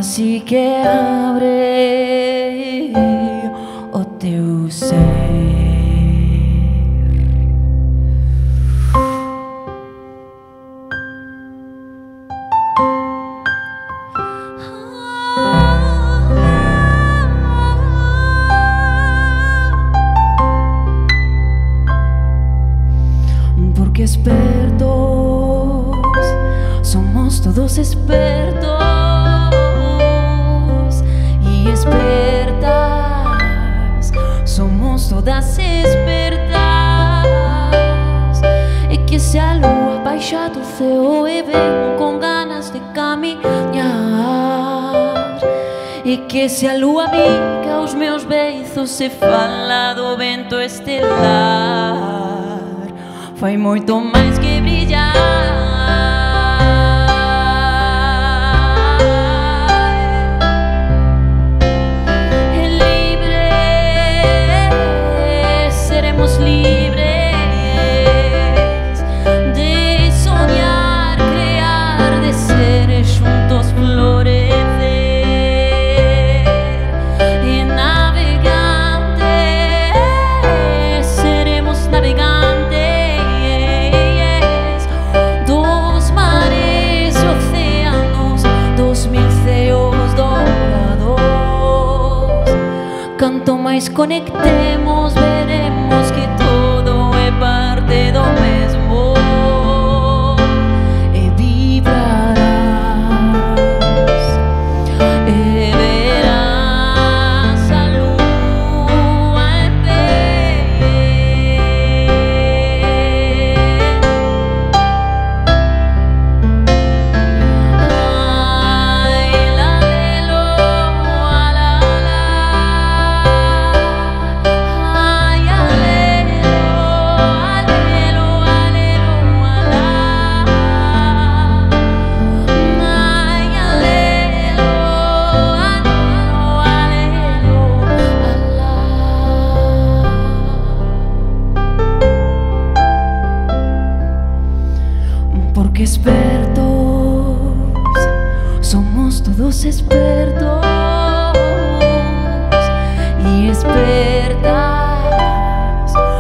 Así que abre o teu ser. Porque expertos somos todos expertos y expertas somos todas expertas. E que se a lua baixa do céu e venho com ganas de caminhar, e que se a lua bica os meus beiços se fala do vento estelar, faz muito mais que brilhar. Quanto mais conectemos, veremos que todo é parte do mesmo. E vibrarás, e verás a lua em pé. Ai, la, lelo, ala, la. Porque expertos somos todos expertos y expertas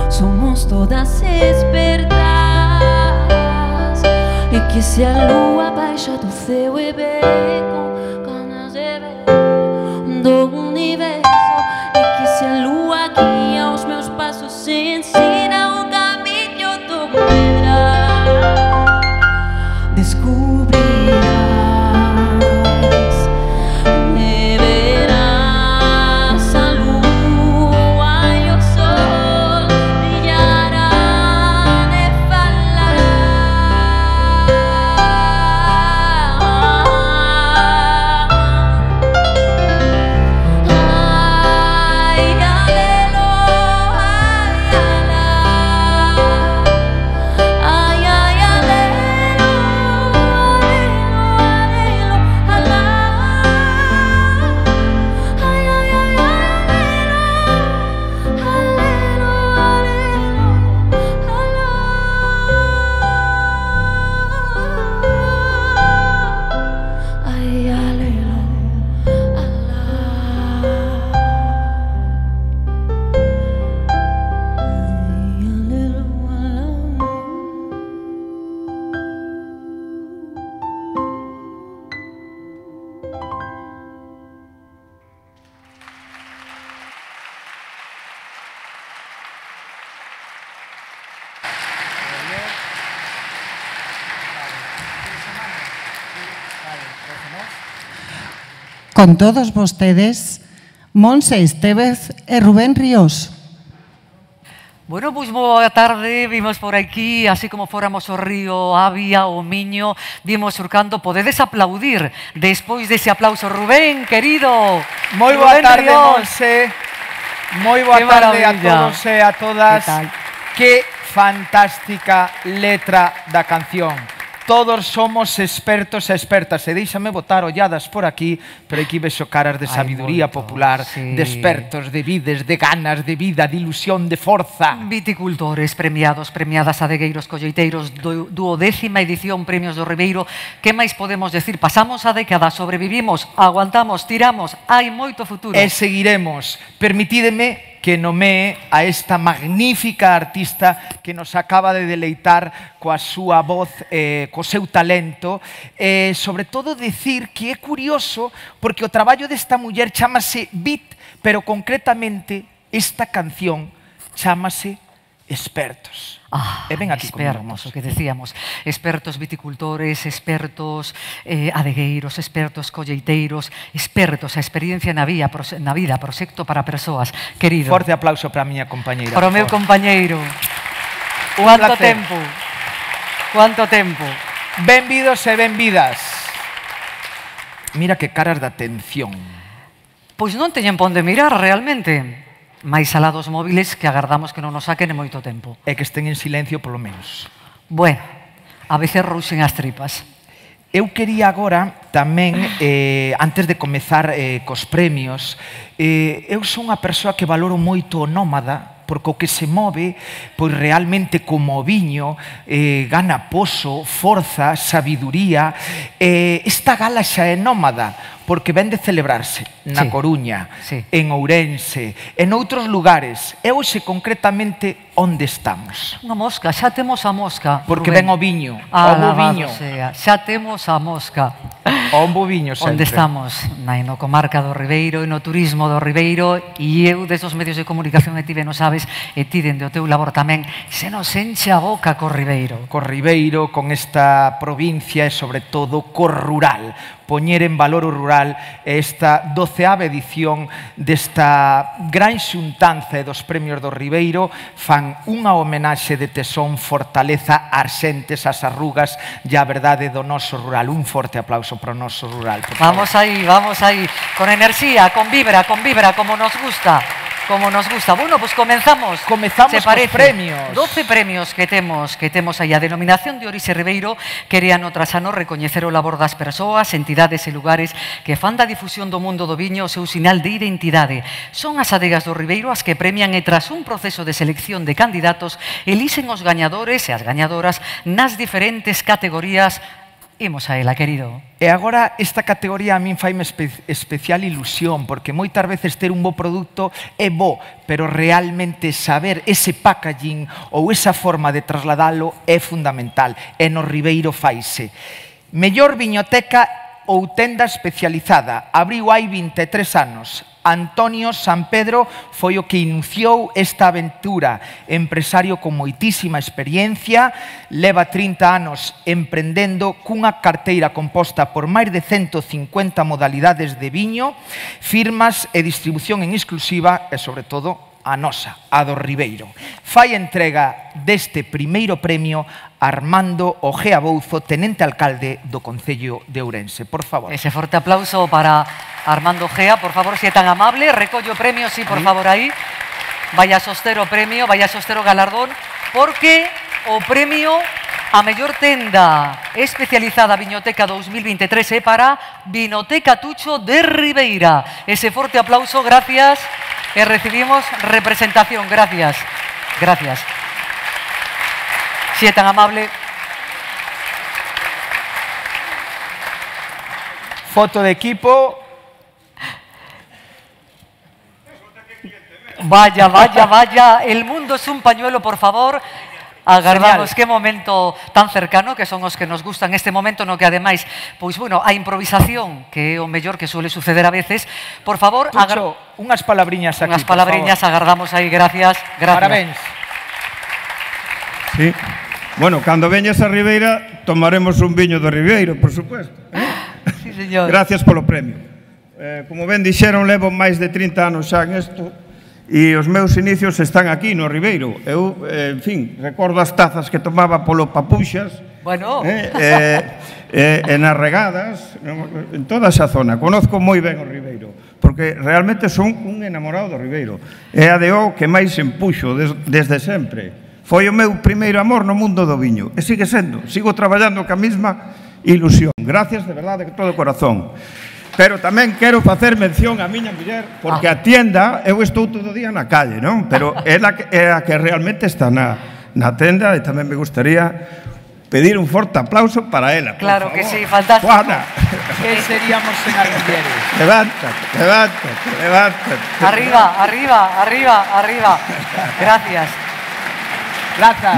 somos todas expertas. E que se a lua baixa do céu e vem com ganas de ver do universo, e que se a lua guia os meus passos e ensina o caminho do pedra, descobrirás e verás a lua e o sol brilharán e falarán. Ai, alelo, ai, ala. Ai, ai, alelo, alelo, ala. Ai, ai, ai, alelo, alelo, ala. Ai, alelo, ala. Ai, alelo, ala. Con todos vostedes, Montse Estévez e Rubén Ríos. Bueno, pois boa tarde, vimos por aquí, así como fóramos o río Avia, o Miño, vimos surcando, podedes aplaudir despois dese aplauso. Rubén, querido. Moi boa Rubén tarde, Ríos. Monse. Moi boa Qué tarde a maravilla. todos e a todas. Que tal? Que fantástica letra da canción. Todos somos expertos e expertas. E déixame botar olladas por aquí, pero aquí vexo caras de sabiduría popular, de expertos, de vides, de ganas, de vida, de ilusión, de forza. Viticultores premiados, premiadas, adegueiros, colleiteiros, 12ª edición Premios do Ribeiro. Que máis podemos decir? Pasamos a década, sobrevivimos, aguantamos, tiramos, hai moito futuro. E seguiremos. Permitídeme que nomee a esta magnífica artista que nos acaba de deleitar coa súa voz, co seu talento. Sobre todo dicir que é curioso porque o traballo desta muller chamase Beat, pero concretamente esta canción chamase Expertos. E ven aquí expertos, o que decíamos, expertos viticultores, expertos adegueiros, expertos colleiteiros, expertos a experiencia na vida, proxecto para persoas. Querido. Forte aplauso para a miña compañeira. Para o meu compañeiro. Cuánto tempo. Cuánto tempo. Benvidos e benvidas. Mira que caras de atención. Pois non teñen pon de mirar realmente. Máis alá dos móviles que agardamos que non nos saquen en moito tempo. E que estén en silencio polo menos. Bueno, a veces ruxen as tripas. Eu quería agora tamén, antes de comezar cos premios, eu son unha persoa que valoro moito o nómada, porque o que se move, pois realmente como o viño, gana poso, forza, sabiduría. Esta gala xa é nómada, porque ven de celebrarse na Coruña, en Ourense, en outros lugares. E hoxe, concretamente, onde estamos? Unha mosca, xa temos a mosca. Porque ven o viño, o bo viño. Xa temos a mosca. O bo viño sempre. Onde estamos? No comarca do Ribeiro e no turismo do Ribeiro. E eu, desde os medios de comunicación, e ti ben o sabes, e ti dende o teu labor tamén, se nos enche a boca co Ribeiro. Co Ribeiro, con esta provincia e, sobre todo, co rural. Poñer en valor o rural, esta 12ª edición desta gran xuntanza dos premios do Ribeiro fan unha homenaxe de tesón, fortaleza, ás xentes, ás arrugas e a verdade do noso rural. Un forte aplauso para o noso rural. Vamos aí, con enerxía, con vibra, como nos gusta. Como nos gusta. Bueno, pues comenzamos. Comezamos cos premios. 12 premios que temos aí. A denominación de Orixe Ribeiro quere ano tras ano recoñecer o labor das persoas, entidades e lugares que fan da difusión do mundo do viño o seu sinal de identidade. Son as adegas do Ribeiro as que premian e tras un proceso de selección de candidatos elixen os gañadores e as gañadoras nas diferentes categorías. Imos a ela, querido. E agora esta categoría a min faime especial ilusión, porque moitas veces ter un bo produto é bo, pero realmente saber ese packaging ou esa forma de trasladalo é fundamental. E no Ribeiro faise. Mellor viñoteca ou tenda especializada. Abriu hai 23 anos. Antonio Sampedro foi o que iniciou esta aventura. Empresario con moitísima experiencia, leva 30 anos emprendendo cunha carteira composta por máis de 150 modalidades de viño, firmas e distribución en exclusiva e, sobre todo, a nosa, a do Ribeiro. Fai entrega deste primeiro premio Armando Ojea Bouzo, tenente alcalde do Concello de Ourense. Por favor. Ese forte aplauso para Armando Ojea. Por favor, si é tan amable, recollo o premio, sí, por favor, aí. Vaya a soster o premio, vaya a soster o galardón, porque o premio a mellor tenda especializada Viñoteca 2023 é para Vinoteca Tucho de Ribeira. Ese forte aplauso, gracias. E recibimos representación. Gracias. Gracias. Si é tan amable. Foto de equipo. Vaya, vaya, vaya. El mundo es un pañuelo, por favor. Agardamos que momento tan cercano, que son os que nos gustan este momento no que ademais, pois bueno, a improvisación, que é o mellor que suele suceder a veces. Por favor, Tucho, unhas palabriñas aquí. Unhas palabriñas, agardamos aí, gracias. Parabéns. Sí. Bueno, cando veñas a Ribeira, tomaremos un viño do Ribeiro, por supuesto. Sí, señor. Gracias polo premio. Como ben dixeron, levo máis de 30 anos xa en isto. E os meus inicios están aquí, no Ribeiro. Eu, en fin, recordo as tazas que tomaba polo Papuxas. Bueno. En as regadas, en toda esa zona. Conozco moi ben o Ribeiro, porque realmente son un enamorado do Ribeiro. É a DO que máis empuxo desde sempre. Foi o meu primeiro amor no mundo do viño. E sigue sendo. Sigo traballando ca mesma ilusión. Gracias de verdade de todo o corazón. Pero tamén quero facer mención á miña muller, porque a tienda, eu estou todo o día na calle, non? Pero ela é a que realmente está na tenda, e tamén me gustaría pedir un forte aplauso para ela. Claro que sí, fantástico. Juana. Que seríamos sen as mulleres? Levántate. Arriba. Gracias.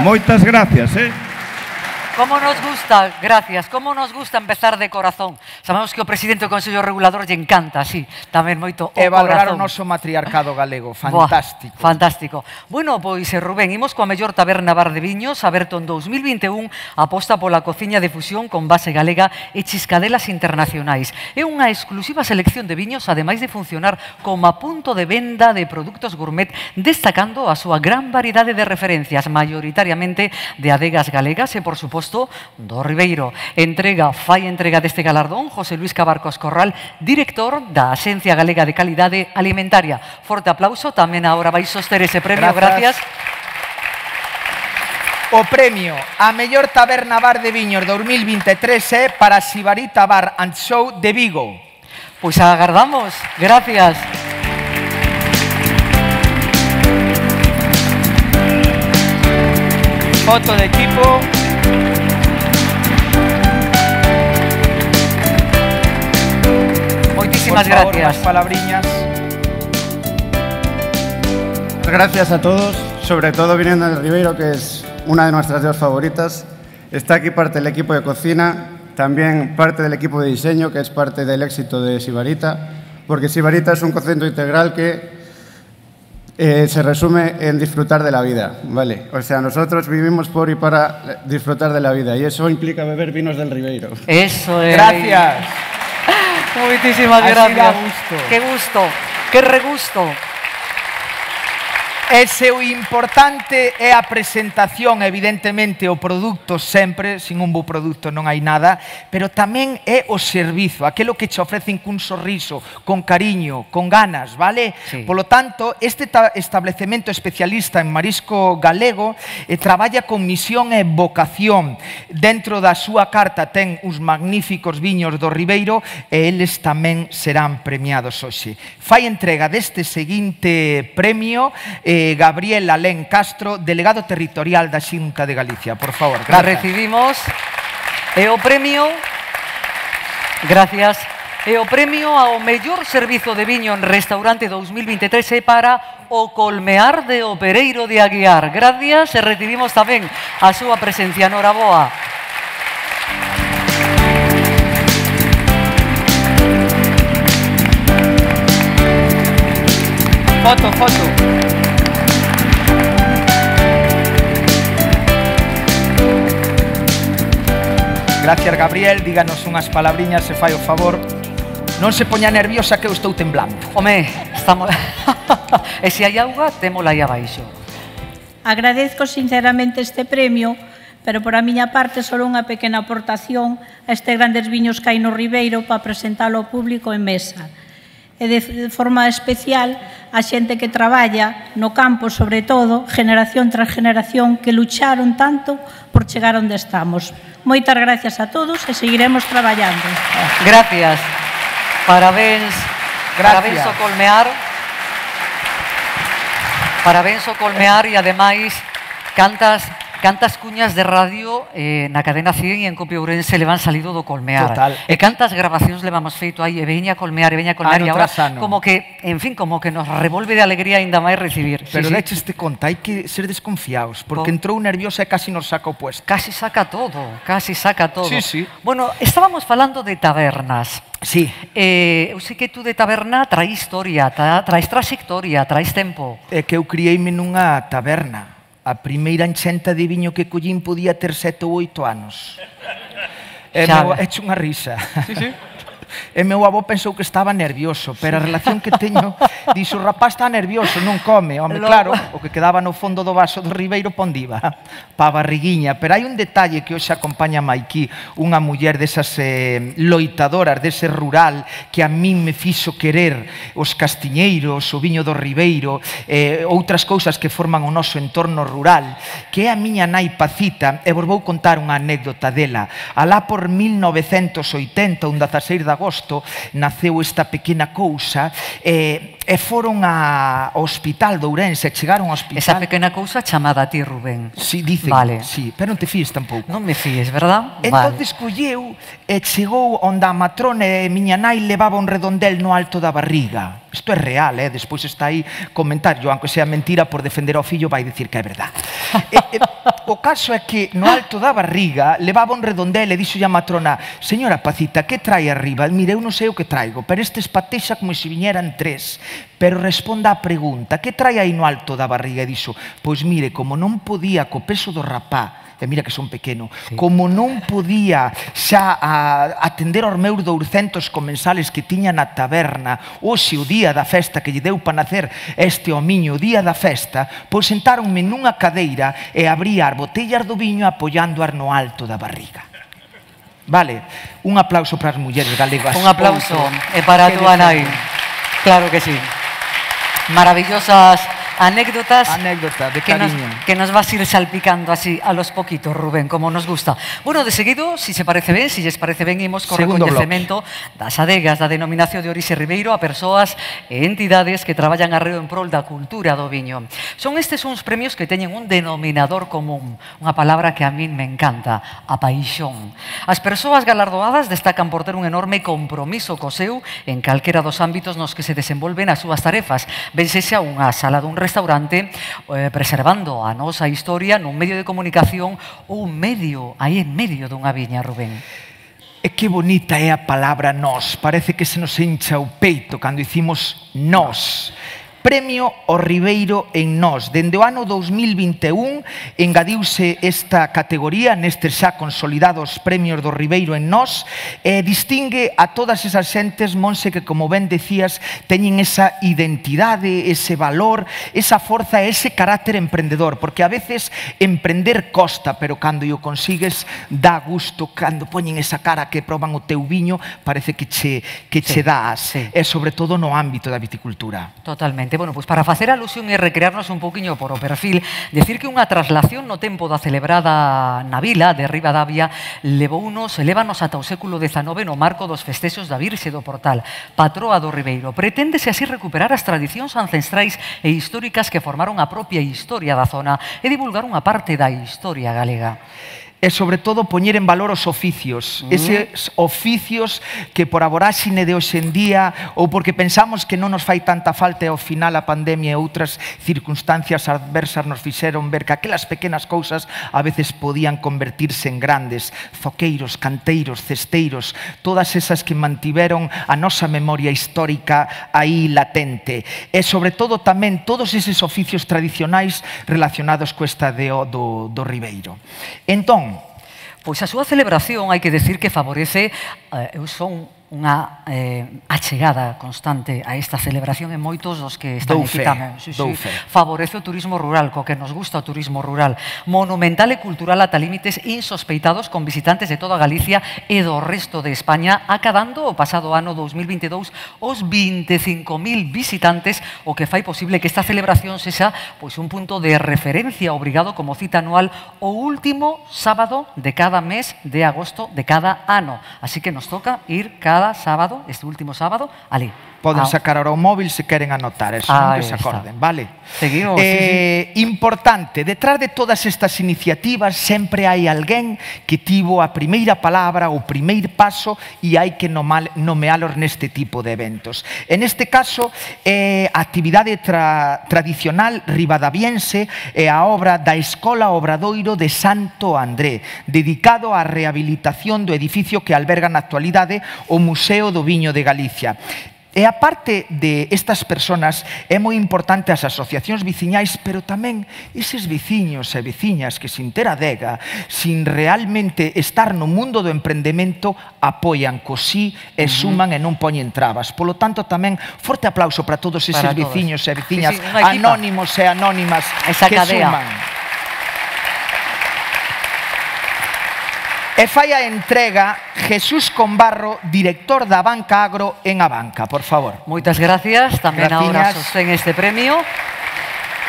Moitas gracias, Como nos gusta, gracias, como nos gusta empezar de corazón. Sabemos que o presidente do Consello Regulador lle encanta, sí, tamén moito o corazón. E valorar o corazón. noso matriarcado galego, fantástico. Buah, fantástico. Bueno, pois, Rubén, imos coa mellor taberna bar de viños, aberto en 2021, aposta pola cociña de fusión con base galega e chiscadelas internacionais. É unha exclusiva selección de viños, ademais de funcionar como punto de venda de produtos gourmet, destacando a súa gran variedade de referencias, maioritariamente de adegas galegas e, por suposto, do Ribeiro. Fai entrega deste galardón José Luis Cabarcos Corral, director da Axencia Galega de Calidade Alimentaria. Forte aplauso, tamén agora vai soster ese premio, gracias. O premio a mellor taberna bar de viños 2023 é para Sibarita Bar and Show de Vigo. Pois agardamos, gracias. Foto de equipo. Moitísimas por favor, gracias. Las palabriñas. Gracias a todos, sobre todo viniendo de Ribeiro, que es una de nuestras dos favoritas. Está aquí parte del equipo de cocina, también parte del equipo de diseño, que es parte del éxito de Sibarita, porque Sibarita es un concepto integral que se resume en disfrutar de la vida, ¿vale? O sea, nosotros vivimos por y para disfrutar de la vida, y eso implica beber vinos del Ribeiro. Eso es. Gracias. Moitísimas Así gracias. dá gusto. Que gusto, que regusto. Ese o importante é a presentación, evidentemente, o produto sempre, sin un bo produto non hai nada, pero tamén é o servizo, aquilo que che ofrecen cun sorriso, con cariño, con ganas, vale? Sí. Polo tanto, este establecemento especialista en marisco galego traballa con misión e vocación. Dentro da súa carta ten uns magníficos viños do Ribeiro e eles tamén serán premiados hoxe. Fai entrega deste seguinte premio Gabriel Alén Castro, delegado territorial da Xunta de Galicia. Por favor, La gracias. recibimos. E o premio, gracias, e o premio ao mellor servizo de viño en restaurante 2023 é para o Colmear de Opereiro de Aguiar. Gracias, e recibimos tamén a súa presencia. Noraboa. Foto. Gracias, Gabriel. Díganos unhas palabriñas, se fai o favor. Non se poña nerviosa que eu estou temblando. Home, estamos... e se hai auga, témola aí abaixo. Agradezco sinceramente este premio, pero por a miña parte só unha pequena aportación a estes grandes viños que hai no Ribeiro para presentalo ao público en mesa. E de forma especial a xente que traballa no campo, sobre todo, generación tras generación, que lucharon tanto por chegar onde estamos. Moitas gracias a todos e seguiremos traballando. Gracias. Parabéns. Parabéns ao Colmear. Parabéns ao Colmear e, ademais, cantas cuñas de radio na cadena 100 e en Copia Ourense le van salido do Colmear. Total. E cantas grabacións levamos feito aí, e veña Colmear, e agora, como que, en fin, como que nos revolve de alegría ainda máis recibir. Pero sí, leches te conta, hai que ser desconfiados, porque entrou nerviosa e casi nos saca o puesto. Casi saca todo, casi saca todo. Sí, sí. Bueno, estábamos falando de tabernas. Sí. Eu sei que tú de taberna traes historia, traes trayectoria, traes tempo. É que eu criei-me nunha taberna. A primeira enchenta de viño que collín podía ter 7 ou 8 anos. É hecho unha risa. Sí, sí. E meu avó pensou que estaba nervioso, pero a relación que teño, dixo, o rapaz está nervioso, non come. Home, claro, o que quedaba no fondo do vaso do Ribeiro pondiva, pa barriguiña. Pero hai un detalle que hoxe acompaña aquí, unha muller desas loitadoras, dese rural, que a min me fixo querer os castiñeiros, o viño do Ribeiro, outras cousas que forman o noso entorno rural, que é a miña nai Pacita, e vos vou contar unha anécdota dela. Alá por 1980, un 16 de agosto, naceu esta pequena cousa, e foron ao hospital de Ourense, chegaron ao hospital... Esa pequena cousa chamada a ti, Rubén. Sí, dicen, vale. Sí, pero non te fíes tampouco. Non me fíes, verdad? Entonces colleu e chegou onde a matrona e miña nai levaba un redondel no alto da barriga. Isto é real, despois está aí comentario, aunque sea mentira, por defender ao fillo vai dicir que é verdad. O caso é que no alto da barriga levaba un redondel e dixo a matrona: señora Pacita, que trae arriba? Mire, eu non sei o que traigo, pero estes patexa como se viñeran tres. Pero responda a pregunta: que trae aí no alto da barriga? E dixo: pois mire, como non podía co peso do rapá, e mira que son pequeno, como non podía xa atender aos meus 200 comensales que tiña na taberna, hoxe o día da festa que lle deu para nacer este homiño, o día da festa, pois sentáronme nunha cadeira e abría as botellas do viño apoiándoas no alto da barriga. Vale, un aplauso para as mulleres galegas. Un aplauso, e para a túa nai. Claro que sí. Maravillosas anécdotas de cariño. Que nos vas a ir salpicando así a los poquitos, Rubén, como nos gusta. Bueno, de seguido, si se parece ben, si lles parece ben, imos co recoñecemento das adegas da denominación de Orixe Ribeiro a persoas e entidades que traballan arreo en prol da cultura do viño. Son estes uns premios que teñen un denominador común, unha palabra que a min me encanta, a paixón. As persoas galardoadas destacan por ter un enorme compromiso co seu en calquera dos ámbitos nos que se desenvolven as súas tarefas, ben sexa unha sala dun restaurante, preservando a nosa historia nun medio de comunicación ou un medio aí en medio dunha viña, Rubén. E que bonita é a palabra nós. Parece que se nos encha o peito cando dicimos nós. Premio ao Ribeiro en Nós. Dende o ano 2021 engadiuse esta categoría nestes xa consolidados premios do Ribeiro en Nós e distingue a todas esas xentes, Monse, que como ben decías teñen esa identidade, ese valor, esa forza e ese carácter emprendedor, porque a veces emprender costa, pero cando o consigues dá gusto, cando poñen esa cara que proban o teu viño, parece que che dás, e sobre todo no ámbito da viticultura. Totalmente. Bueno, pois para facer alusión e recrearnos un poquinho por o perfil, decir que unha traslación no tempo da celebrada na vila de Ribadavia levános ata o século XIX no marco dos festexos da Virxe do Portal, patroa do Ribeiro. Preténdese así recuperar as tradicións ancestrais e históricas que formaron a propia historia da zona e divulgar unha parte da historia galega. E, sobre todo, poñer en valor os oficios. Eses oficios que por a voráxine de hoxe en día ou porque pensamos que non nos fai tanta falta e ao final a pandemia e outras circunstancias adversas nos fixeron ver que aquelas pequenas cousas a veces podían convertirse en grandes. Zoqueiros, canteiros, cesteiros, todas esas que mantiveron a nosa memoria histórica aí latente. E, sobre todo, tamén todos eses oficios tradicionais relacionados co estadeo do Ribeiro. Entón, pois a súa celebración hai que decir que favorece, eu son unha achegada constante a esta celebración en moitos dos que están aquí tamén. Favorece o turismo rural, co que nos gusta o turismo rural. Monumental e cultural ata límites insospeitados con visitantes de toda Galicia e do resto de España, acadando o pasado ano 2022 os 25.000 visitantes, o que fai posible que esta celebración sexa pois un punto de referencia obrigado como cita anual o último sábado de cada mes de agosto de cada ano. Así que nos toca ir cada sábado, este último sábado, ali. Poden sacar ahora o móvil se queren anotar, eso non que se acorden, vale? Seguimos. Importante, detrás de todas estas iniciativas sempre hai alguén que tivo a primeira palabra, o primeiro paso, e hai que nomealos neste tipo de eventos. En este caso, a actividade tradicional ribadaviense é a obra da Escola Obradoiro de Santo André, dedicado á rehabilitación do edificio que alberga na actualidade o Museo do Viño de Galicia. E a parte de estas persoas é moi importante as asociacións veciñais, pero tamén eses veciños e veciñas que sin ter adega, sin realmente estar no mundo do emprendemento, apoian co sí e suman e non poñen trabas. Polo tanto, tamén forte aplauso para todos eses veciños e veciñas anónimos e anónimas que suman. E fai a entrega Jesús Combarro, director da Banca Agro en Abanca, por favor. Moitas gracias, tamén agora sostén este premio.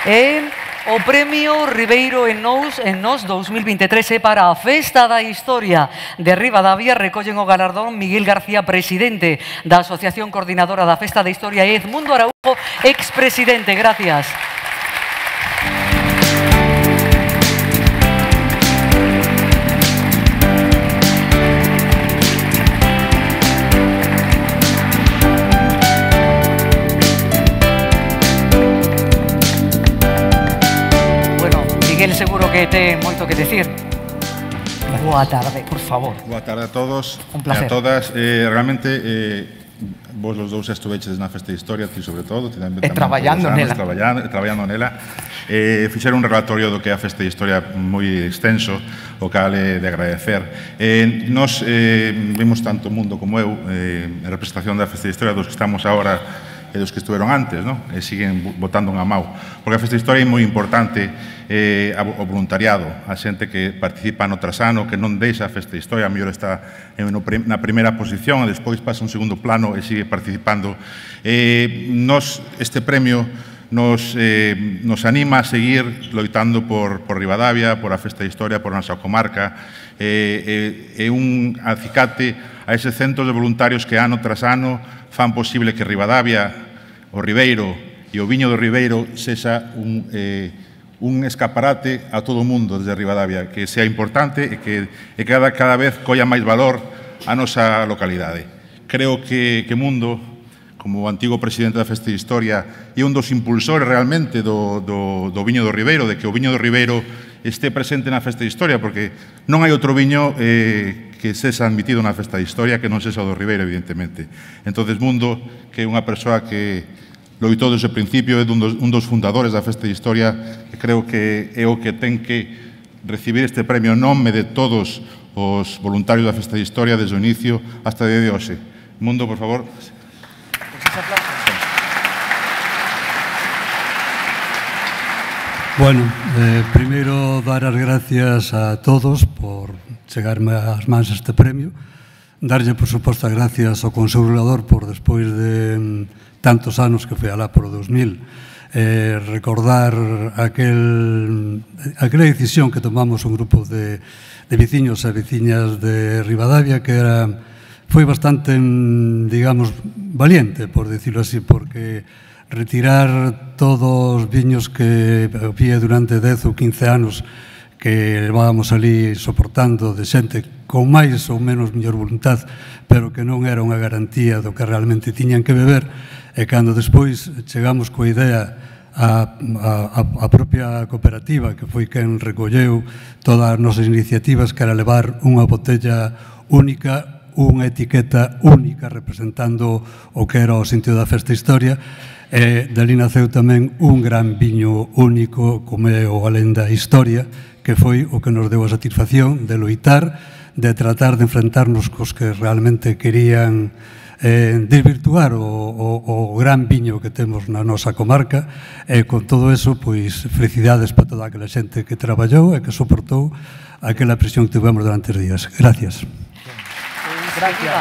E o premio Ribeiro en Nos 2023 é para a Festa da Historia de Ribadavia. Recollen o galardón Miguel García, presidente da Asociación Coordinadora da Festa da Historia, e Edmundo Araujo, expresidente. Gracias. Miguel seguro que ten moito que decir. Boa tarde. Por favor. Boa tarde a todos. Un placer. E a todas. Realmente, vos os dous estuveches na Festa de Historia, ti sobre todo. E traballando nela. Traballando nela. Fixeron un relatorio do que é a Festa de Historia moi extenso, o cal é de agradecer. Nos vimos tanto o mundo como eu en representación da Festa de Historia dos que estamos agora e dos que estuveron antes, non? E siguen botando unha mau. Porque a Festa de Historia é moi importante, o voluntariado, a xente que participa no trasano, que non deixa a Festa de Historia, a mellor está na primeira posición, e despois pasa un segundo plano e sigue participando. Este premio nos anima a seguir loitando por Ribadavia, por a Festa de Historia, por a nosa comarca. É un acicate a eses centros de voluntarios que ano tras ano fan posible que Ribadavia, o Ribeiro e o viño do Ribeiro sexa un escaparate a todo o mundo desde Ribadavia, que sea importante e que cada vez colla máis valor a nosa localidade. Creo que Mundo, como antigo presidente da Festa de Historia, é un dos impulsores realmente do viño do Ribeiro, de que o viño do Ribeiro este presente na Festa de Historia, porque non hai outro viño que sexa admitido na Festa de Historia que non sexa o do Ribeiro, evidentemente. Entonces, Mundo, que é unha persoa que loitou desde o principio, é un dos fundadores da Festa de Historia, que creo que é o que ten que recibir este premio en nome de todos os voluntarios da Festa de Historia desde o inicio hasta o día de hoxe. Mundo, por favor. Bueno, primeiro dar as gracias a todos por chegarme ás mans este premio. Darlle, por suposto, as gracias ao Consellador por, despois de tantos anos que foi alá por o 2000, recordar aquela decisión que tomamos un grupo de veciños e veciñas de Ribadavia que foi bastante, digamos, valiente, por decirlo así, porque retirar todos os viños que había durante 10 ou 15 anos que levábamos ali soportando de xente con máis ou menos mellor voluntad, pero que non era unha garantía do que realmente tiñan que beber, e cando despois chegamos coa idea a propia cooperativa, que foi quen recolleu todas as nosas iniciativas, que era levar unha botella única, unha etiqueta única representando o que era o sentido da Festa Historia, e dali naceu tamén un gran viño único como é o Alenda Historia, que foi o que nos deu a satisfacción de loitar, de tratar de enfrentarnos cos que realmente querían desvirtuar o gran viño que temos na nosa comarca, e con todo eso, pois, felicidades para toda aquela xente que traballou e que soportou aquela presión que tivemos durante os días. Gracias. Gracias.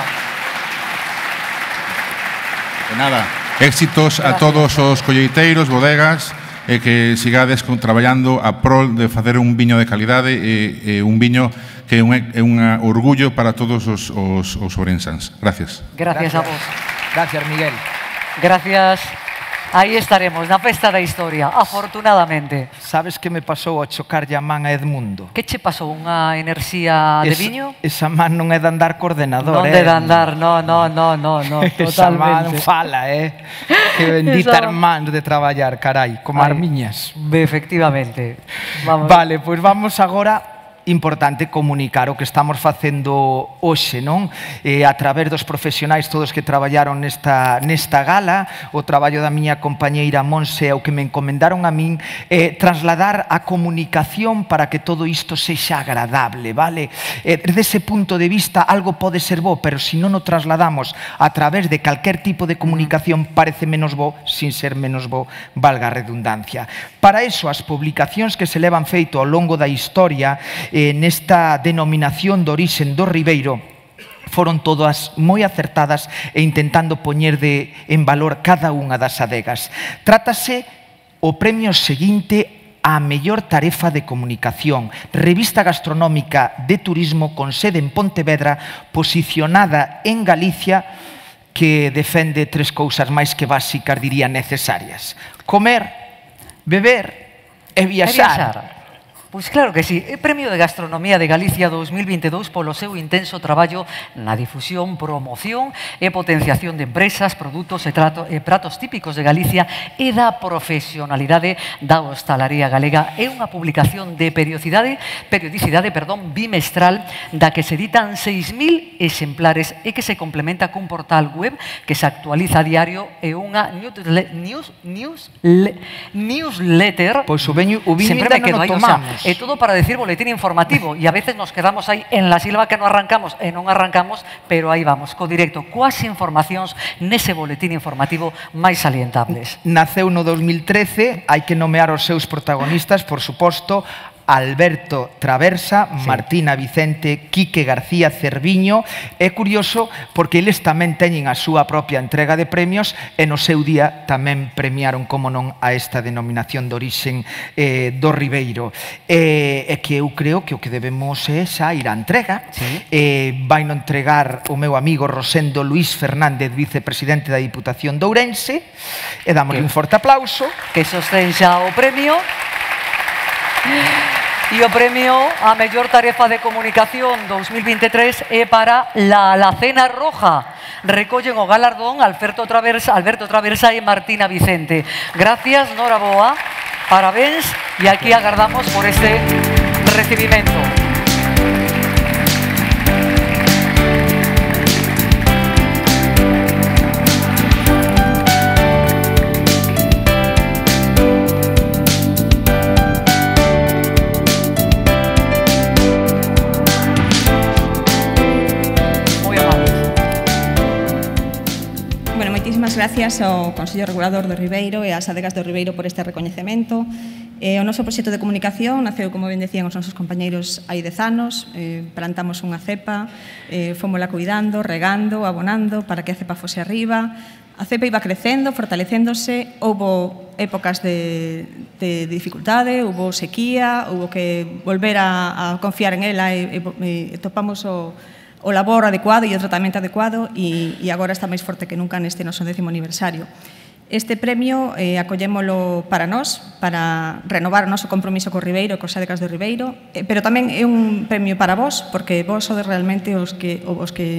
De nada. Éxitos a todos os colleiteiros, bodegas, e que sigades traballando a prol de facer un viño de calidade e un viño que é un orgullo para todos os ourensans. Gracias. Gracias a vos. Gracias, Miguel. Gracias. Aí estaremos, na Festa da Historia, afortunadamente. Sabes que me pasou ao chocarlle a man a Edmundo? Que che pasou? Unha enerxía de viño? Esa man non é de andar co ordenador, non de andar, no, totalmente. Esa man fala, Que bendita irmán de traballar, carai, como as miñas. Efectivamente. Vale, pois vamos agora importante comunicar o que estamos facendo hoxe, non? A través dos profesionais todos que traballaron nesta gala, o traballo da miña compañeira Monse, o que me encomendaron a min, trasladar a comunicación para que todo isto sexa agradable, vale? Desde ese punto de vista, algo pode ser bo, pero se non o trasladamos a través de calquer tipo de comunicación, parece menos bo, sin ser menos bo, valga a redundancia. Para iso, as publicacións que se levan feito ao longo da historia nesta denominación de orixen do Ribeiro foron todas moi acertadas e intentando poñer en valor cada unha das adegas. Trátase o premio seguinte a mellor tarefa de comunicación, revista gastronómica de turismo con sede en Pontevedra, posicionada en Galicia, que defende tres cousas máis que básicas, diría, necesarias: comer, beber e viaxar. Pois claro que sí. O Premio de Gastronomía de Galicia 2022 polo seu intenso traballo na difusión, promoción e potenciación de empresas, produtos e pratos típicos de Galicia e da profesionalidade da hostalaría galega. É unha publicación de periodicidade bimestral da que se editan 6.000 exemplares e que se complementa cun portal web que se actualiza a diario e unha newsletter. Pois o viño sempre me quedo aí, o sea, tomamos. é todo para decir boletín informativo e a veces nos quedamos aí en la silva que non arrancamos, pero aí vamos, co directo, coas informacións nese boletín informativo máis salientables. Naceu no 2013, hai que nomear os seus protagonistas, por suposto, Alberto Traversa, Martina Vicente, Quique García Cerviño. É curioso porque eles tamén teñen a súa propia entrega de premios e no seu día tamén premiaron, como non, a esta denominación de orixen do Ribeiro. E que eu creo que o que debemos é xa ir á entrega. Vai non entregar o meu amigo Rosendo Luís Fernández, vicepresidente da Diputación de Ourense, e dámosle un forte aplauso. Que sostén xa o premio. E o premio a mellor tarefa de comunicación 2023 é para la Alacena Roja. Recollen o galardón Alberto Traversa e Martina Vicente. Gracias, noraboa, parabéns, e aquí agardamos por este recibimento. Moitísimas gracias ao Consello Regulador do Ribeiro e ás adegas do Ribeiro por este recoñecemento. O noso proxecto de comunicación naceu, como ben decían os nosos compañeiros, hai 10 anos. Plantamos unha cepa, fómola cuidando, regando, abonando para que a cepa fose arriba. A cepa iba crecendo, fortalecéndose, houbo épocas de dificultade, houbo sequía, houbo que volver a confiar en ela e topamos o labor adecuado e o tratamento adecuado e agora está máis forte que nunca neste noso 10º aniversario. Este premio acollémolo para nós, para renovar o noso compromiso co Ribeiro e cos adegas do Ribeiro, pero tamén é un premio para vos, porque vos sodes realmente os que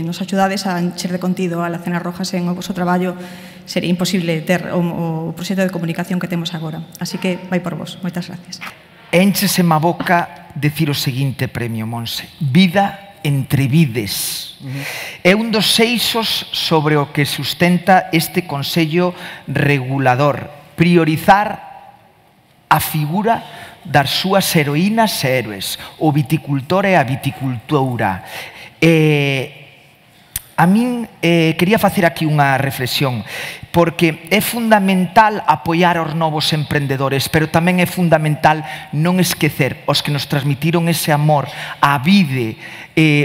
nos axudades a encher de contido a Alacena Roja. Sen o vosso traballo sería imposible ter o proxecto de comunicación que temos agora. Así que vai por vos. Moitas gracias. Éncheseme a boca decir o seguinte premio, Monse: vida entre vides. É un dos eixos sobre o que sustenta este Consello Regulador: priorizar a figura das súas heroínas e héroes, o viticultor e a viticultora. A min quería facer aquí unha reflexión, porque é fundamental apoiar aos novos emprendedores, pero tamén é fundamental non esquecer os que nos transmitiron ese amor á vide,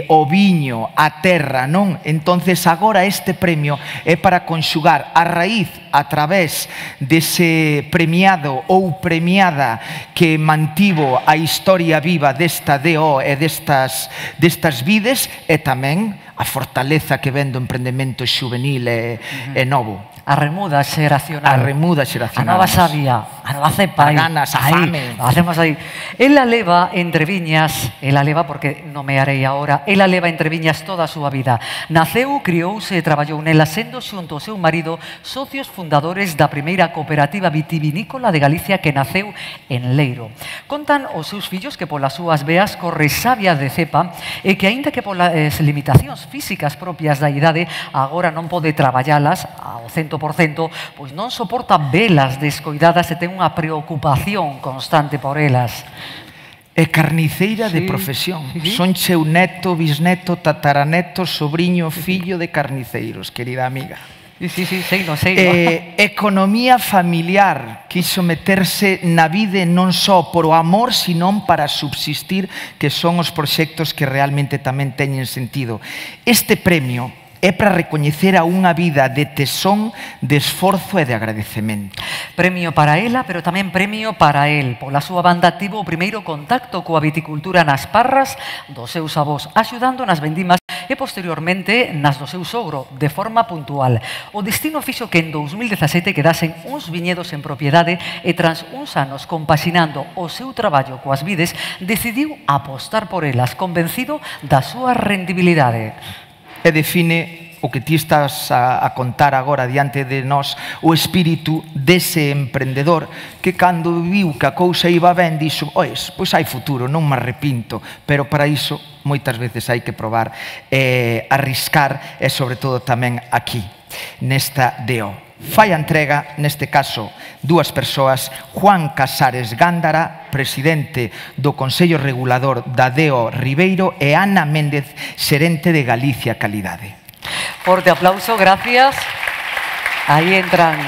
o viño, a terra, non? Entonces agora este premio é para conxugar a raíz a través dese premiado ou premiada que mantivo a historia viva desta DO e destas vides, e tamén a fortaleza que ven do emprendemento xuvenil e novo. A remuda xeracional. A remuda xeracional. A nova sabia, a nova cepa. A ganas, a fame. Hacemos aí. Ela leva entre viñas, ela leva, porque nomearei agora, ela leva entre viñas toda a súa vida. Naceu, criouse e traballou nela sendo xunto ao seu marido socios fundadores da primeira cooperativa vitivinícola de Galicia que naceu en Leiro. Contan os seus fillos que polas súas veas corre sabia de cepa e que aínda que polas limitacións físicas propias da idade agora non pode traballalas ao 100%, pois non soporta velas descoidadas e ten unha preocupación constante por elas. É carniceira de profesión. Son cheu neto, bisneto, tataraneto, sobriño, fillo de carniceiros, querida amiga. Sei. Economía familiar, quiso meterse na vida non só por o amor, senón para subsistir, que son os proxectos que realmente tamén teñen sentido. Este premio é para recoñecer a unha vida de tesón, de esforzo e de agradecemento. Premio para ela, pero tamén premio para el. Pola súa banda tivo o primeiro contacto coa viticultura nas parras dos seus avós, axudando nas vendimas e posteriormente nas do seu sogro, de forma puntual. O destino fixo que en 2017 quedasen uns viñedos en propiedade e tras uns anos compaxinando o seu traballo coas vides, decidiu apostar por elas, convencido da súa rendibilidade. E define o que ti estás a contar agora diante de nós, o espírito dese emprendedor que cando viu que a cousa iba ben dixo, ois, pois hai futuro, non me arrepinto, pero para iso moitas veces hai que probar, arriscar e sobre todo tamén aquí, nesta DO. Fai a entrega, neste caso, dúas persoas, Juan Casares Gándara, presidente do Consello Regulador da DO Ribeiro, e Ana Méndez, xerente de Galicia Calidade. Forte aplauso, gracias. Aí entran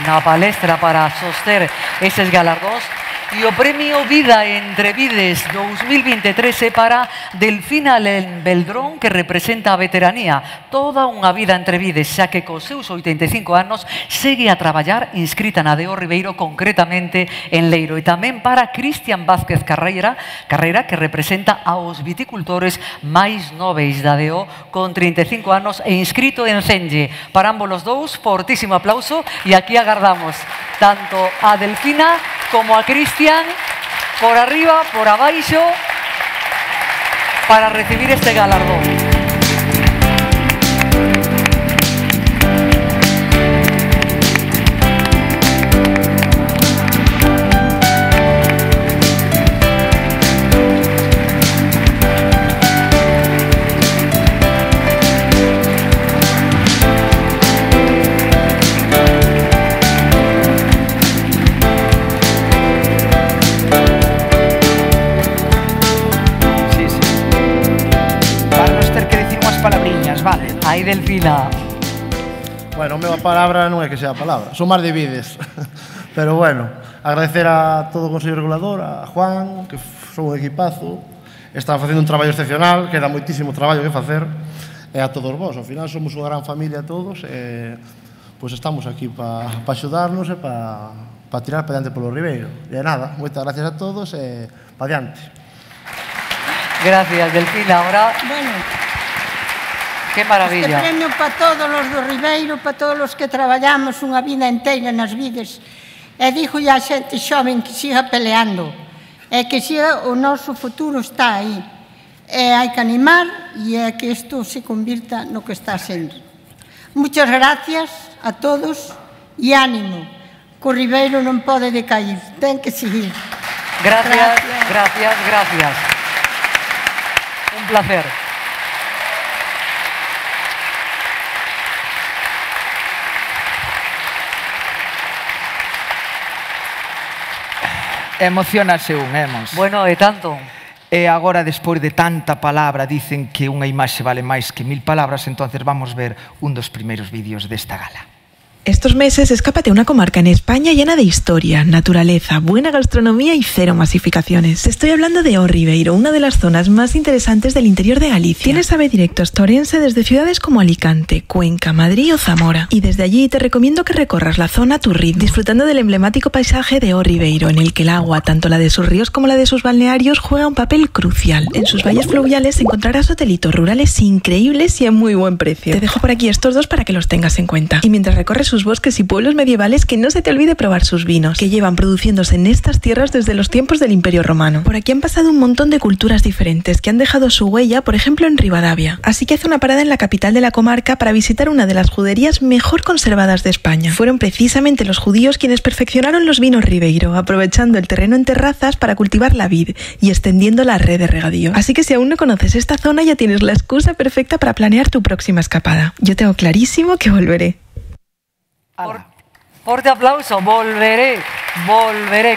na palestra para soster eses galardóns. E o premio Vida entre Vides 2023 é para Delfina Beldrón, que representa a veteranía, toda unha vida entre vides, xa que cos seus 85 anos segue a traballar inscrita na DO Ribeiro, concretamente en Leiro. E tamén para Cristian Vázquez Carreira, que representa aos viticultores máis noveis da DO, con 35 anos e inscrito en Cenge. Para ambos os dous, fortísimo aplauso, e aquí agardamos tanto a Delfina como a Cristian por arriba, por abaixo, para recibir este galardón. Aí, Delfina. Bueno, a mesma palabra non é que sea a palabra, son máis de vides. Pero bueno, agradecer a todo o Consello Regulador, a Juan, que son un equipazo, están facendo un traballo excepcional, queda moitísimo traballo que facer, e a todos vos. Ao final somos unha gran familia todos, e pois estamos aquí para axudarnos e para tirar para diante polo Ribeiro. E nada, moitas gracias a todos e para diante. Gracias, Delfina. Ahora... Bueno, qué maravilla. Este premio para todos os do Ribeiro, para todos os que traballamos unha vida inteira nas vides. E digo a xente xoven que siga peleando, e que siga, o noso futuro está aí. E hai que animar e é que isto se convirta no que está sendo. Muchas gracias a todos e ánimo, que o Ribeiro non pode decair, ten que seguir. Gracias. Un placer. Emocionase un, Emos. Bueno, e tanto. E agora, despois de tanta palabra, dicen que unha imaxe vale máis que 1000 palabras, entonces vamos ver un dos primeiros vídeos desta gala. Estos meses escápate a una comarca en España llena de historia, naturaleza, buena gastronomía y cero masificaciones. Te estoy hablando de O Ribeiro, una de las zonas más interesantes del interior de Galicia. Tienes AVE directo hasta Orense desde ciudades como Alicante, Cuenca, Madrid o Zamora. Y desde allí te recomiendo que recorras la zona a tu ritmo, disfrutando del emblemático paisaje de O Ribeiro, en el que el agua, tanto la de sus ríos como la de sus balnearios, juega un papel crucial. En sus valles fluviales encontrarás hotelitos rurales increíbles y a muy buen precio. Te dejo por aquí estos dos para que los tengas en cuenta. Y mientras recorres sus sus bosques y pueblos medievales, que no se te olvide probar sus vinos, que llevan produciéndose en estas tierras desde los tiempos del Imperio Romano. Por aquí han pasado un montón de culturas diferentes que han dejado su huella, por ejemplo en Rivadavia. Así que haz una parada en la capital de la comarca para visitar una de las juderías mejor conservadas de España. Fueron precisamente los judíos quienes perfeccionaron los vinos Ribeiro, aprovechando el terreno en terrazas para cultivar la vid y extendiendo la red de regadío. Así que si aún no conoces esta zona, ya tienes la excusa perfecta para planear tu próxima escapada. Yo tengo clarísimo que volveré. Fuerte aplauso, volveré,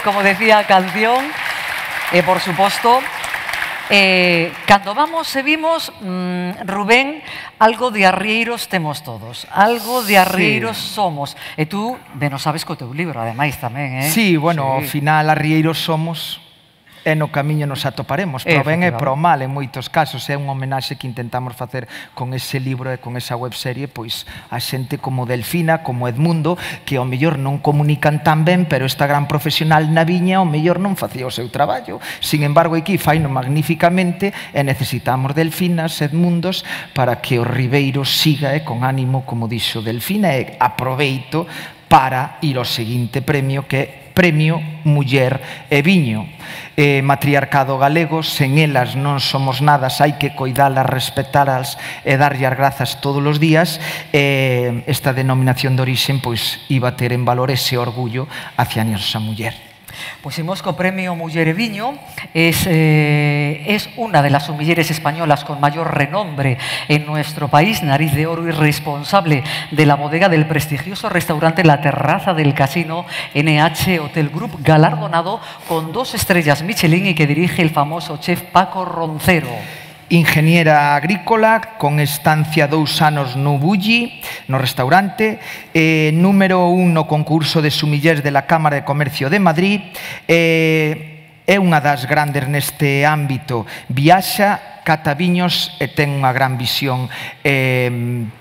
como decía a canción, por supuesto. Cando vamos e vimos, Rubén, algo de arrieiros temos todos, algo de arrieiros somos. E tú, ben, o sabes co teu libro, ademais, tamén, Sí, bueno, ao final arrieiros somos e no camiño nos atoparemos, pro ben e pro mal en moitos casos. É un homenaxe que intentamos facer con ese libro e con esa webserie, pois a xente como Delfina, como Edmundo, que ao mellor non comunican tan ben, pero esta gran profesional na viña ao mellor non facía o seu traballo. Sin embargo, aquí faino magníficamente e necesitamos Delfinas, Edmundos, para que o Ribeiro siga con ánimo, como dixo Delfina, e aproveito para ir ao seguinte premio, que é Premio Muller e Viño. Matriarcado galego, sen elas non somos nada, hai que coidalas, respetalas e darlle as grazas todos os días. Esta denominación de orixen pois iba a ter en valor ese orgullo hacia a nosa muller. Pusimos co Premio Muller e Viño, es una de las sumilleres españolas con mayor renombre en nuestro país, nariz de oro y responsable de la bodega del prestigioso restaurante La Terraza del Casino NH Hotel Group, galardonado con 2 estrellas Michelin y que dirige el famoso chef Paco Roncero. Ingeniera agrícola, con estancia 2 anos no Bulli, no restaurante, número 1 no concurso de sumillers de la Cámara de Comercio de Madrid, é unha das grandes neste ámbito, viaxa, cata viños e ten unha gran visión,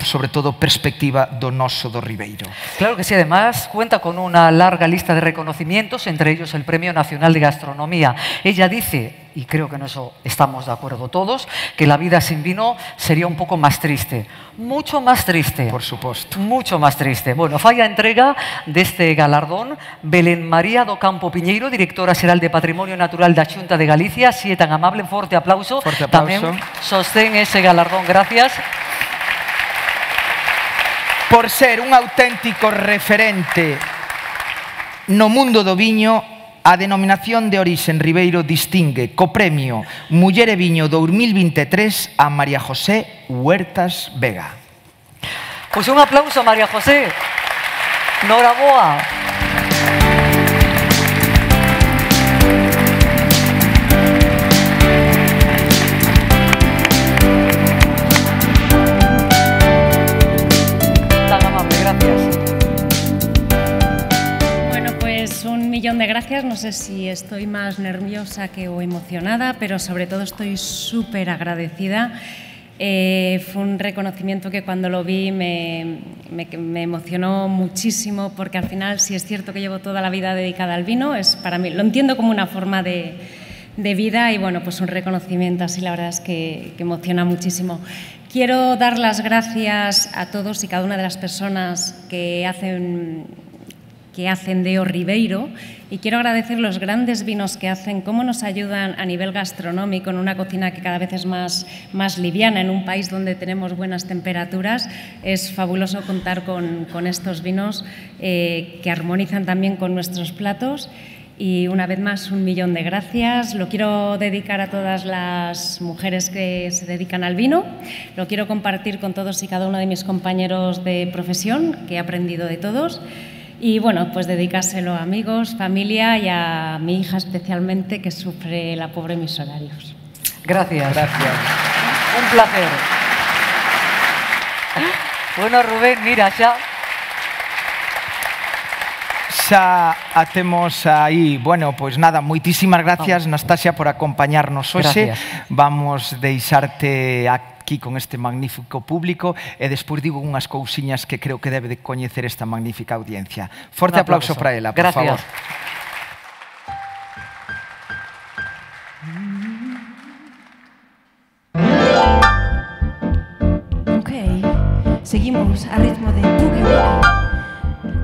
sobre todo perspectiva do noso do Ribeiro. Claro que sí, además cuenta con una larga lista de reconocimientos, entre ellos el Premio Nacional de Gastronomía. Ella dice, y creo que en eso estamos de acuerdo todos, que la vida sin vino sería un poco más triste. Mucho más triste. Por suposto. Mucho más triste. Bueno, falla entrega deste galardón Belén María do Campo Piñeiro, directora xeral de Patrimonio Natural da Xunta de Galicia. Si é tan amable, forte aplauso. Forte aplauso. Tamén sostén ese galardón. Gracias. Por ser un auténtico referente no mundo do viño, a denominación de orixen Ribeiro distingue co Premio Muller e Viño 2023 a María José Huertas Vega. Pois un aplauso, María José. Noraboa. Tan amable, gracias. Un millón de gracias, no sé si estoy más nerviosa que o emocionada, pero sobre todo estoy súper agradecida. Fue un reconocimiento que cuando lo vi me emocionó muchísimo, porque al final, si es cierto que llevo toda la vida dedicada al vino, es para mí, lo entiendo como una forma de vida y bueno, pues un reconocimiento así, la verdad es que emociona muchísimo. Quiero dar las gracias a todos y cada una de las personas que hacen de O Ribeiro, y quiero agradecer los grandes vinos que hacen, cómo nos ayudan a nivel gastronómico en una cocina que cada vez es más liviana, en un país donde tenemos buenas temperaturas. Es fabuloso contar con estos vinos que armonizan también con nuestros platos. Y una vez más, un millón de gracias. Lo quiero dedicar a todas las mujeres que se dedican al vino. Lo quiero compartir con todos y cada uno de mis compañeros de profesión, que he aprendido de todos. Y bueno, pues dedicárselo a amigos, familia y a mi hija especialmente, que sufre la pobre mis horarios. Gracias. Gracias. Un placer. Bueno, Rubén, mira, xa temos aí, bueno, pois nada, moitísimas gracias, Nastasia, por acompañarnos hoxe. Vamos deixarte aquí con este magnífico público e despois digo unhas cousiñas que creo que debe de coñecer esta magnífica audiencia. Forte aplauso para ela, por favor. Ok, seguimos a ritmo de boogie woogie.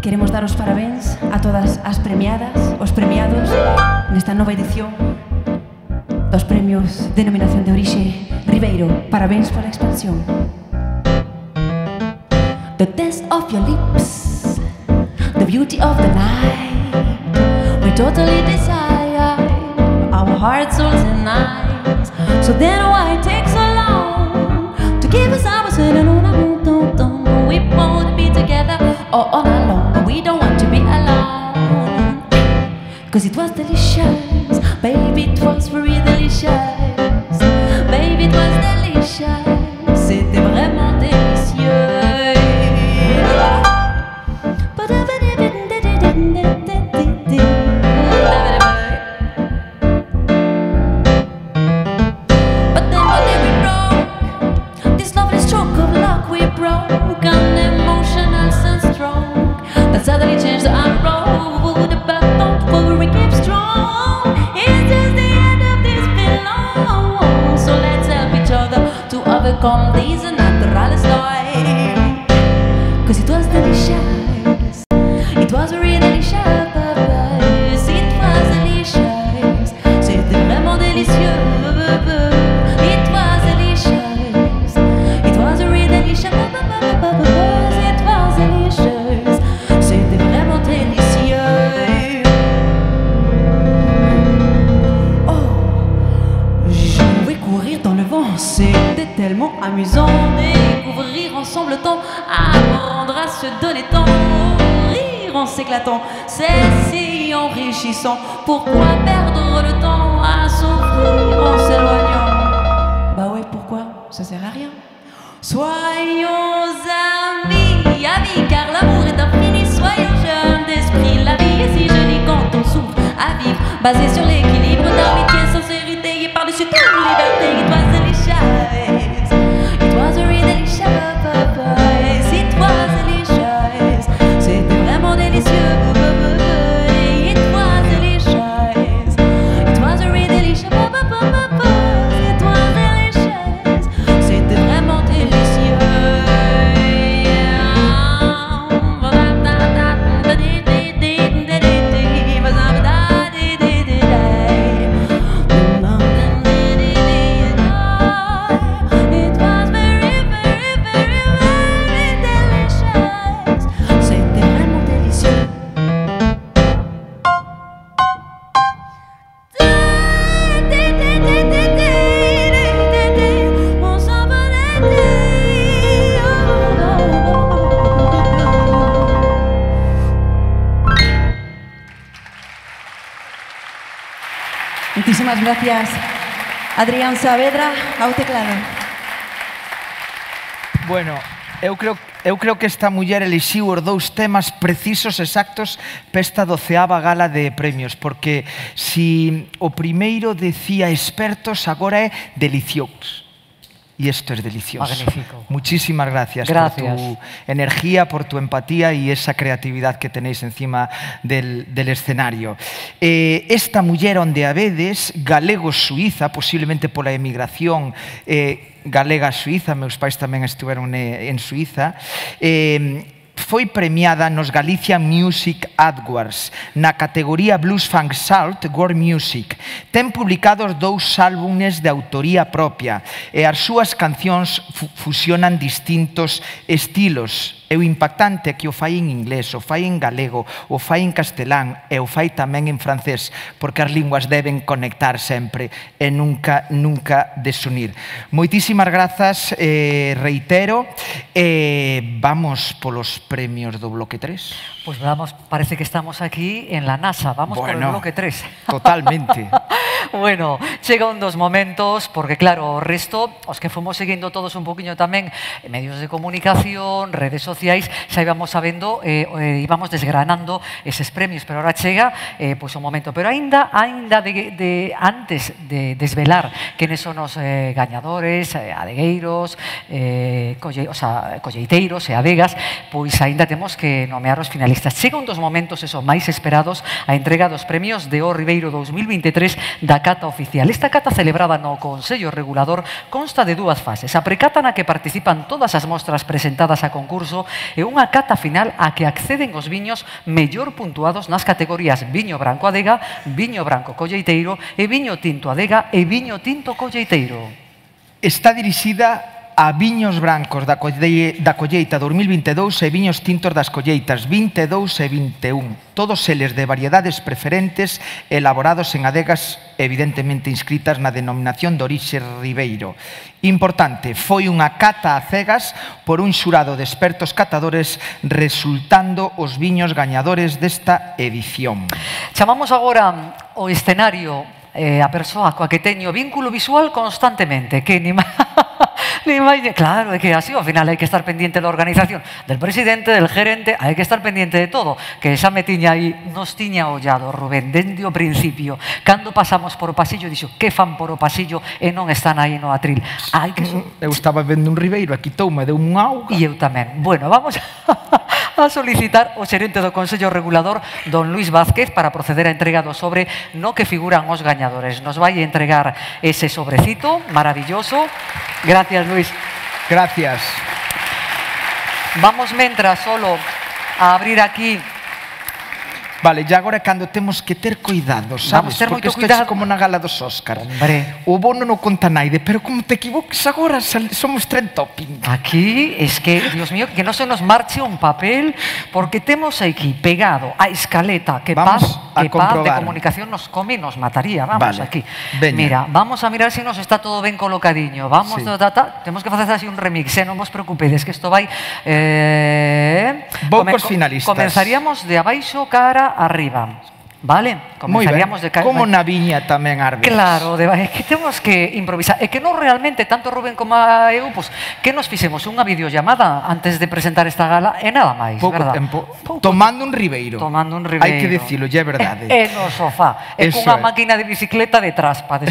Queremos dar os parabéns a todas as premiadas, os premiados nesta nova edición dos premios Denominación de Orixe Ribeiro. Parabéns pola expansión. The taste of your lips, the beauty of the night, we totally decide our hearts, souls and eyes. So then why take so long to give us ours and we won't be together all night long. We don't want to be alone, 'cause it was delicious, baby, it was very delicious, baby, it was delicious, c'était vraiment délicieux. But then one day we broke, this lovely stroke of luck we broke, an emotional sunstroke that suddenly changed our road. But don't worry, keep strong, it's just the end of this below. So let's help each other to overcome these natural stories, 'cause it was delicious, it was really delicious, it was delicious, c'était vraiment délicieux. It was delicious, it was really delicious, it was delicious, c'était vraiment délicieux. Oh, je vais courir dans le vent, c'était tellement amusant. Découvrir ensemble le temps, apprendre à se donner temps, rire en s'éclatant, c'est si enrichissant. Pourquoi perdre le temps à souffrir en s'éloignant? Bah ouais, pourquoi? Ça sert à rien. Soyons amis, car l'amour est infini. Soyons jeunes d'esprit, la vie est si jolie quand on s'ouvre à vivre, basé sur l'équilibre d'amitié, sincérité et par-dessus tout liberté. It was delicious, it was really delicious, it was delicious, c'était vraiment délicieux. It was delicious, it was really delicious, it was delicious, c'était vraiment délicieux. Muchísimas gracias, Adrián Saavedra, ao teclado. Bueno, eu creo que esta muller elixiu os dous temas precisos, exactos, para esta 12ª gala de premios, porque si o primeiro decía expertos, agora é deliciosos. Y esto es delicioso. Magnífico. Muchísimas gracias por tu energía, por tu empatía y esa creatividad que tenéis encima del escenario. Esta muller onde a vedes, galego-suiza, posiblemente pola emigración galega-suiza, meus pais tamén estiveron en Suiza, foi premiada nos Galicia Music Awards na categoría Blues Funk Salt World Music. Ten publicados 2 álbumes de autoría propia e as súas cancións fusionan distintos estilos. E o impactante é que o fai en inglés, o fai en galego, o fai en castelán e o fai tamén en francés, porque as linguas deben conectar sempre e nunca desunir. Moitísimas grazas, reitero, vamos polos premios do bloque 3. Pues vamos, parece que estamos aquí en la NASA, vamos por el bloque 3. Totalmente. Bueno, chega un dos momentos, porque claro, o resto, os que fomos seguindo todos un poquinho tamén medios de comunicación, redes sociais, xa íbamos sabendo, íbamos desgranando eses premios, pero ahora chega pois o momento. Pero aínda antes de desvelar quenes son os gañadores, adegueiros, colleiteiros e adegas, pois aínda temos que nomear os finalistas. Chega un dos momentos esos máis esperados, a entrega dos premios de O Ribeiro 2023 da da cata oficial. Esta cata celebrada no Consello Regulador consta de dúas fases. A precata na que participan todas as mostras presentadas a concurso e unha cata final a que acceden os viños mellor puntuados nas categorías viño branco adega, viño branco colleiteiro e viño tinto adega e viño tinto colleiteiro. Está dirixida a viños brancos da colleita 2022 e viños tintos das colleitas 22 e 21. Todos eles de variedades preferentes elaborados en adegas evidentemente inscritas na denominación de orixe Ribeiro. Importante, foi unha cata a cegas por un xurado de expertos catadores resultando os viños gañadores desta edición. Chamamos agora o escenario a persoa coa que teño vínculo visual constantemente, que ni máis... Claro, é que así ao final hai que estar pendiente da organización, del presidente, del gerente, hai que estar pendiente de todo, que xa me tiña aí, nos tiña ollado Rubén, dende o principio, cando pasamos por o pasillo, dixo, que fan por o pasillo e non están aí no atril. Eu estaba vendo un ribeiro, aquí toume, deu un auga. E eu tamén. Bueno, vamos a solicitar o xerente do Consello Regulador, don Luis Vázquez, para proceder á entrega do sobre no que figuran os gañadores. Nos vai entregar ese sobrecito maravilloso. Gracias, Luis. Gracias. Vamos mentras solo a abrir aquí. Vale, e agora cando temos que ter cuidado, sabes? Vamos ter porque moito isto cuidado. é como na gala dos Óscar. Hombre. O bono non conta naide, pero como te equivoques agora, somos trend topping. Aquí, es que, Dios mío, que non se nos marche un papel, porque temos aquí pegado a escaleta que Paz de Comunicación nos come e nos mataría. Vamos, vale. aquí. Veña. Mira, vamos a mirar se nos está todo ben colocadiño. Vamos, Sí. Temos que facer así un remix, non vos preocupedes, que isto vai... Vou cos finalistas. Comenzaríamos de abaixo cara arriba. Vale? Moi ben, Comenzaríamos de como na viña tamén árbitros. Claro, é que temos que improvisar. É que non realmente, tanto Rubén como eu, pues, que nos fixemos unha videollamada antes de presentar esta gala e nada máis, Pouco verdad? tempo. Tomando un ribeiro. Tomando un ribeiro. Hai que dicilo, é verdade. E no sofá. E Eso cunha é. máquina de bicicleta detrás para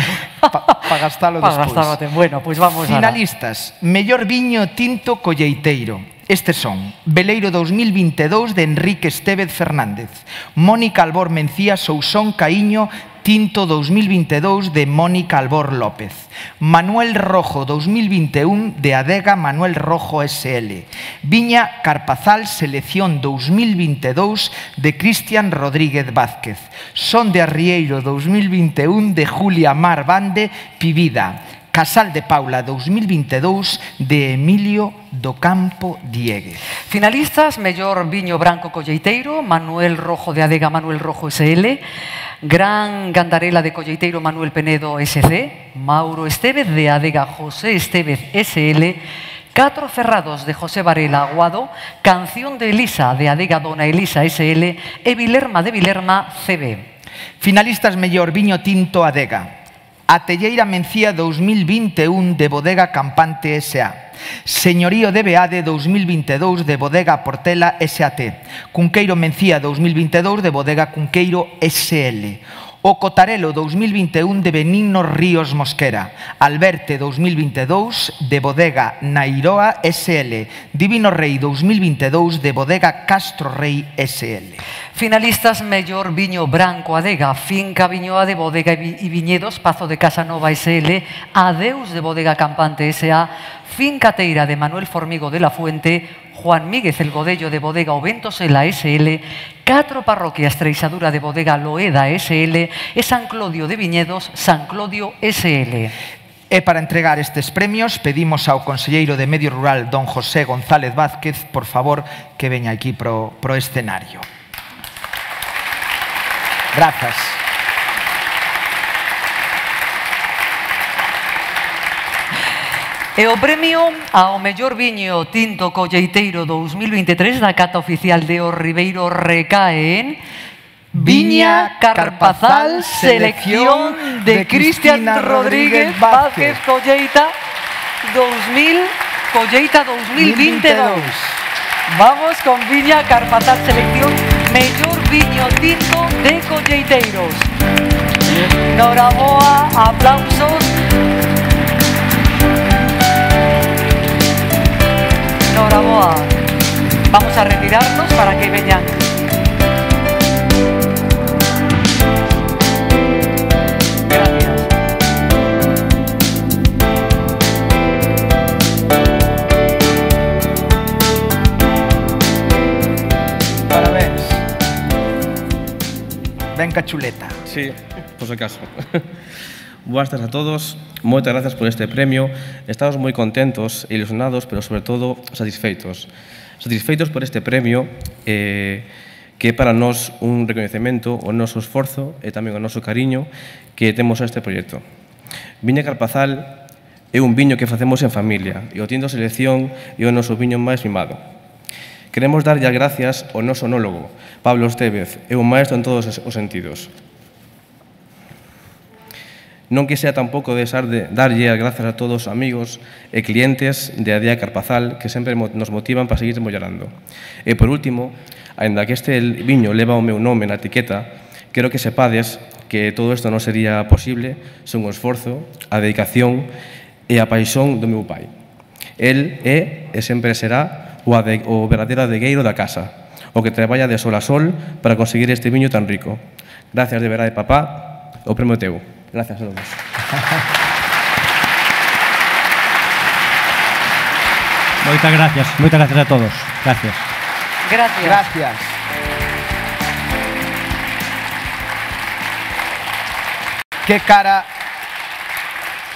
gastalo pa despois. gastalo. Bueno, pois vamos a Finalistas, mellor viño tinto colleiteiro. Estes son Veleiro 2022 de Enrique Estévez Fernández, Mónica Albor Mencía Sousón Caíño Tinto 2022 de Mónica Albor López, Manuel Rojo 2021 de Adega Manuel Rojo SL, Viña Carpazal Selección 2022 de Cristian Rodríguez Vázquez, Son de Arrieiro 2021 de Julia Mar Bande Pivida, Casal de Paula 2022 de Emilio do Campo Dieguez. Finalistas, mellor viño branco colleiteiro, Manuel Rojo de Adega Manuel Rojo SL, Gran Gandarela de colleiteiro Manuel Penedo SC, Mauro Estévez de Adega José Estévez SL, Catro Ferrados de José Varela Aguado, Canción de Elisa de Adega Dona Elisa SL e Vilerma de Vilerma CB. Finalistas mellor viño tinto Adega. Atelleira Mencía 2021 de Bodega Campante S.A. Señorío de Beade 2022 de Bodega Portela S.A.T. Cunqueiro Mencía 2022 de Bodega Cunqueiro S.L. O Cotarelo 2021 de Benigno Ríos Mosquera, Alberte 2022 de Bodega Nairoa SL, Divino Rei 2022 de Bodega Castro Rei SL. Finalistas, mellor viño branco Adega, Finca Viñoa de Bodega e Viñedos, Pazo de Casanova SL, Adeus de Bodega Campante S.A., Finca Teira de Manuel Formigo de la Fuente, Juan Míguez el Godello de Bodega Oventos la SL, Catro Parroquias Treixadura de Bodega Loeda SL e San Clodio de Viñedos, San Clodio SL. E para entregar estes premios pedimos ao conselleiro de Medio Rural, don José González Vázquez, por favor, que veña aquí pro escenario. Grazas. E o premio ao mellor viño tinto colleiteiro 2023 da cata oficial de O Ribeiro recae en Viña Carpazal Selección de Cristian Rodríguez Vázquez Colleita 2022. Vamos con Viña Carpazal Selección, mellor viño tinto de colleiteiros. Noraboa, aplausos. Noraboa. Vamos a retirarnos para que veñan. Gracias. ten cachuleta. Sí, por si acaso. Boas tardes a todos. Moitas gracias por este premio. Estamos moi contentos e ilusionados, pero sobre todo satisfeitos. Satisfeitos por este premio que é para nós un recoñecemento ao noso esforzo e tamén ao noso cariño que temos a este proxecto. Viña Carpazal é un viño que facemos en familia e o Tinto Selección é o noso viño máis mimado. Queremos darlle as gracias ao noso onólogo, Pablo Estévez, é un maestro en todos os sentidos. Non quixera tampouco deixar de darlle as gracias a todos os amigos e clientes de Adega Carpazal que sempre nos motivan para seguir mellorando. E por último, aínda que este viño leva o meu nome na etiqueta, quero que sepades que todo isto non sería posible sen o esforzo, a dedicación e a paixón do meu pai. El é e sempre será o verdadeiro adegueiro da casa, o que traballa de sol a sol para conseguir este viño tan rico. Gracias de verdade, papá, o premio teu. Gracias a todos. Moitas gracias a todos. Gracias. Gracias. Gracias.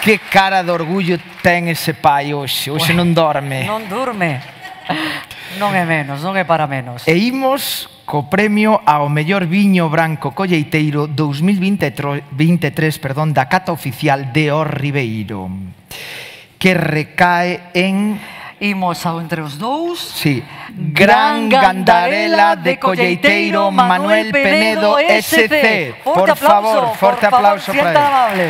Que cara de orgullo ten ese pai hoxe. Hoxe non dorme. Non dorme. Non é menos, non é para menos. E imos co premio ao mellor viño branco colleiteiro 2023 da Cata Oficial de O Ribeiro, que recae en... Imos ao entre os dous. Sí. Gran Gandarela de colleiteiro Manuel Penedo SC. Por favor, forte aplauso para él. Amable.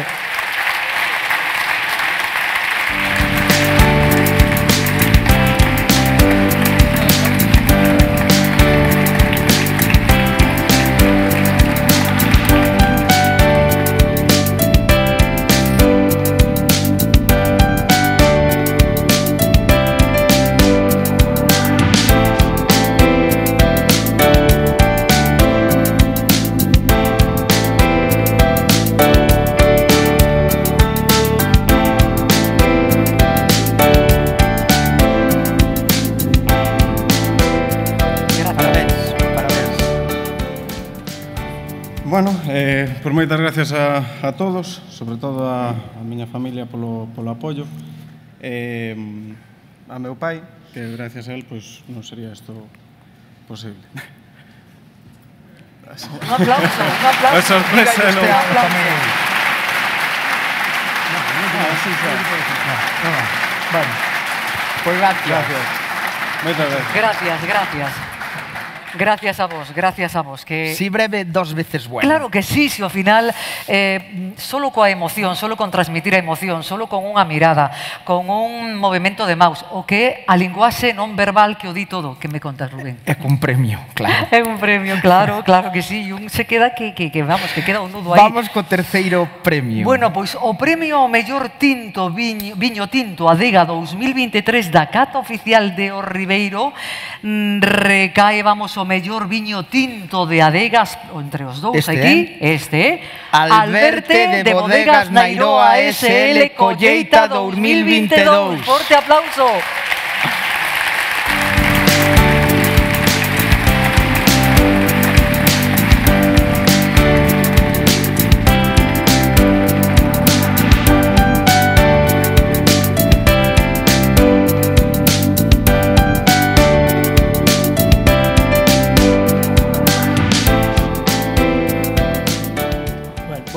Bueno, por moitas gracias a todos, sobre todo a miña familia polo apoio, a meu pai, que gracias a él non sería isto posible. Un aplauso, un aplauso. A sorpresa non. Bueno, pues gracias. Moitas gracias. Gracias. Gracias a vos. Que... Si breve, dos veces bueno. Claro que sí, si ao final solo coa emoción, solo con transmitir a emoción, solo con unha mirada, con un movimento de mouse, o que é a linguaxe non verbal que o di todo, que me contas, Rubén? É un premio, claro. É un premio, claro que sí, un se queda que queda un nudo aí. Vamos co terceiro premio. Bueno, pois o premio ao mellor tinto, viño tinto Adega 2023 da Cata Oficial de O Ribeiro recae, vamos, o mellor viño tinto de adegas entre os dous aquí, Alberte de Bodegas Nairoa SL Colleita 2022. Forte aplauso.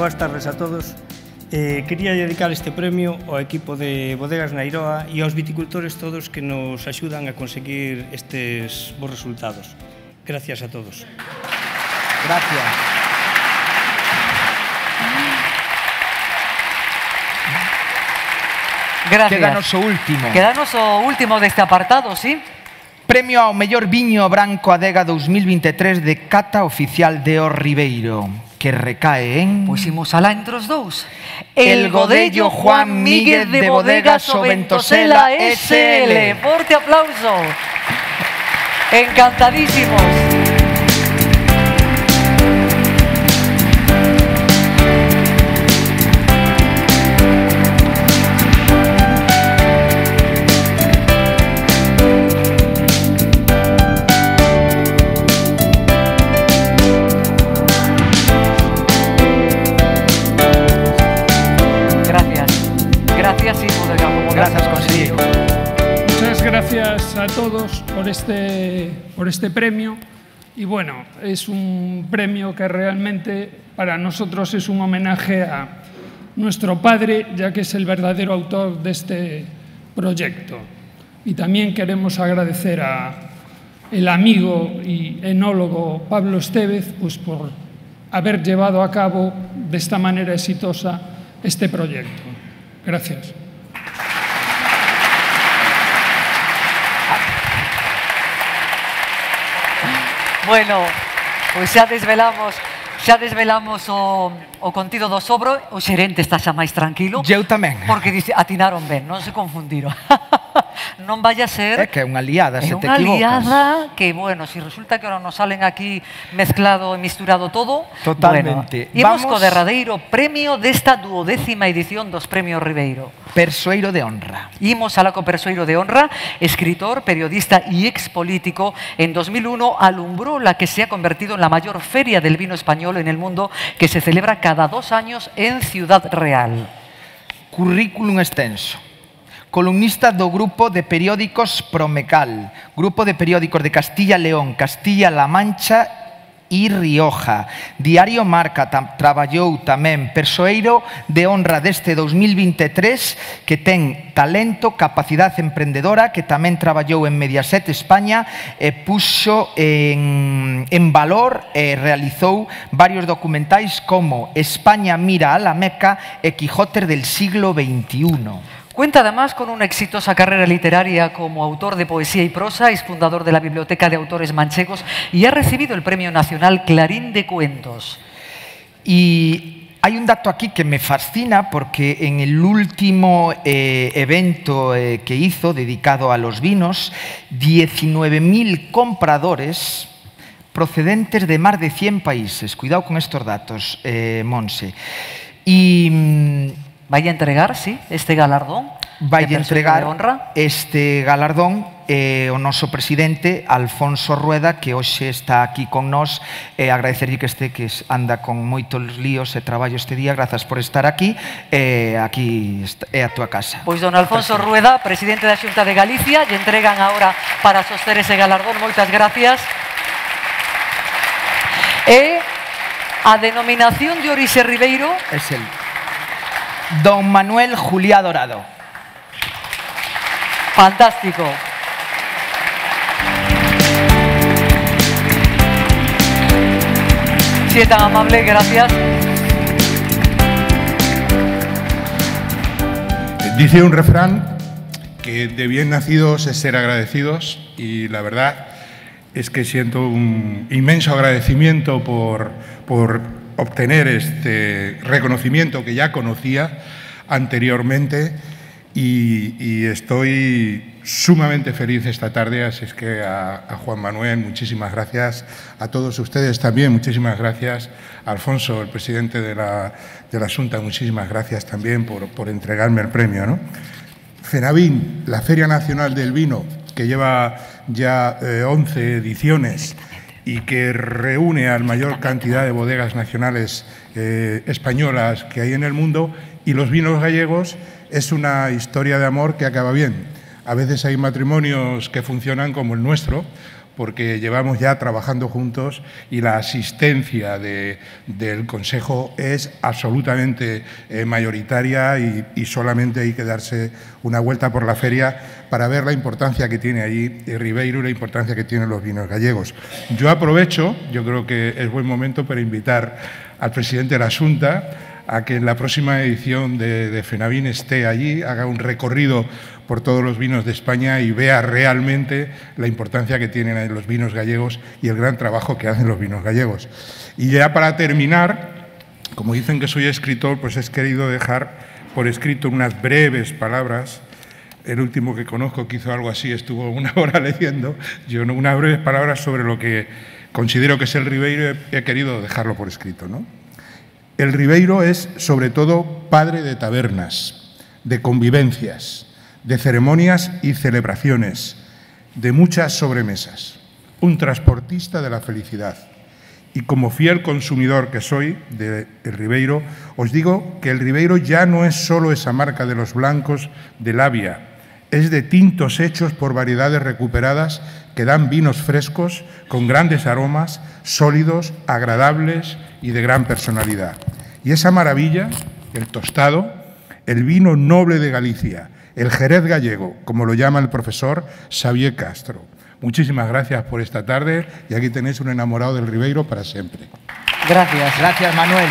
Boas tardes a todos. Quería dedicar este premio ao equipo de Bodegas Nairoa e aos viticultores todos que nos axudan a conseguir estes bons resultados. Gracias a todos. Gracias. Gracias. Quédanos o último. Quédanos o último deste apartado, sí? Premio ao mellor viño branco Adega 2023 de Cata Oficial de O Ribeiro, que recae en... Pois imos alá entre os dous. El Godello Juan Míguez de Bodegas O Ventosela SL. Forte aplauso. Encantadísimos. todos por este premio. Y bueno, es un premio que realmente para nosotros es un homenaje a nuestro padre, ya que es el verdadero autor de este proyecto. Y también queremos agradecer al amigo y enólogo Pablo Estévez pues, por haber llevado a cabo de esta manera exitosa este proyecto. Gracias. Bueno, pois xa desvelamos o contido do sobro. O xerente está xa máis tranquilo. Eu tamén. Porque dice, atinaron ben, non se confundiron. Non vaya a ser... É que é unha liada, se te equivocas. É unha liada que, bueno, si resulta que ahora nos salen aquí mezclado e misturado todo... Totalmente. Bueno, imos co derradeiro premio desta 12ª edición dos Premios Ribeiro. Persoeiro de honra. Imos alá co Persoeiro de honra, escritor, periodista y expolítico. En 2001 alumbró la que se ha convertido en la mayor feria del vino español en el mundo, que se celebra cada 2 años en Ciudad Real. Currículum extenso. Columnista do grupo de periódicos Promecal, grupo de periódicos de Castilla León, Castilla-La Mancha e Rioja. Diario Marca traballou tamén. Persoeiro de honra deste 2023 que ten talento, capacidade emprendedora, que tamén traballou en Mediaset España e puxo en valor e realizou varios documentais como España mira a la Meca e Quijote del siglo XXI. Cuenta además con una exitosa carrera literaria como autor de poesía y prosa, es fundador de la Biblioteca de Autores Manchegos y ha recibido el Premio Nacional Clarín de Cuentos. Y hay un dato aquí que me fascina porque en el último evento que hizo dedicado a los vinos, 19.000 compradores procedentes de más de 100 países. Cuidado con estos datos, Monse. Y... vai a entregar, sí, este galardón. Vai a entregar este galardón o noso presidente Alfonso Rueda, que hoxe está aquí con nós. Agradecerlle que anda con moitos líos e traballo este día. Grazas por estar aquí. Aquí é a túa casa. Pois don Alfonso Rueda, presidente da Xunta de Galicia, lle entregan agora para soster ese galardón. Moitas gracias. E a denominación de orixe Ribeiro é el Don Manuel Juliá Dorado. Fantástico. Si es tan amable, gracias. Dice un refrán que de bien nacidos es ser agradecidos, y la verdad es que siento un inmenso agradecimiento por obtener este reconocimiento que ya conocía anteriormente, y estoy sumamente feliz esta tarde. Así es que a Juan Manuel, muchísimas gracias, a todos ustedes también, muchísimas gracias, a Alfonso, el presidente de la Xunta, muchísimas gracias también por entregarme el premio, ¿no? FENAVIN, la Feria Nacional del Vino, que lleva ya 11 ediciones y que reúne a la mayor cantidad de bodegas nacionales españolas que hay en el mundo, y los vinos gallegos es una historia de amor que acaba bien. A veces hay matrimonios que funcionan como el nuestro, porque llevamos ya trabajando juntos y la asistencia del Consejo es absolutamente mayoritaria, y solamente hay que darse una vuelta por la feria para ver la importancia que tiene allí Ribeiro y la importancia que tienen los vinos gallegos. Yo aprovecho, yo creo que es buen momento para invitar al presidente de la Xunta a que en la próxima edición de FENAVIN esté allí, haga un recorrido por todos los vinos de España y vea realmente la importancia que tienen los vinos gallegos y el gran trabajo que hacen los vinos gallegos. Y ya para terminar, como dicen que soy escritor, pues he querido dejar por escrito unas breves palabras. El último que conozco que hizo algo así estuvo 1 hora leyendo. Yo unas breves palabras sobre lo que considero que es el Ribeiro, he querido dejarlo por escrito, ¿no? El Ribeiro es, sobre todo, padre de tabernas, de convivencias, de ceremonias y celebraciones, de muchas sobremesas, un transportista de la felicidad. Y como fiel consumidor que soy del Ribeiro, os digo que el Ribeiro ya no es solo esa marca de los blancos de Labia, Es de tintos hechos por variedades recuperadas que dan vinos frescos, con grandes aromas, sólidos, agradables y de gran personalidad. Y esa maravilla, el tostado, el vino noble de Galicia, el Jerez gallego, como lo llama el profesor Xavier Castro. Muchísimas gracias por esta tarde y aquí tenéis un enamorado del Ribeiro para siempre. Gracias. Gracias, Manuel.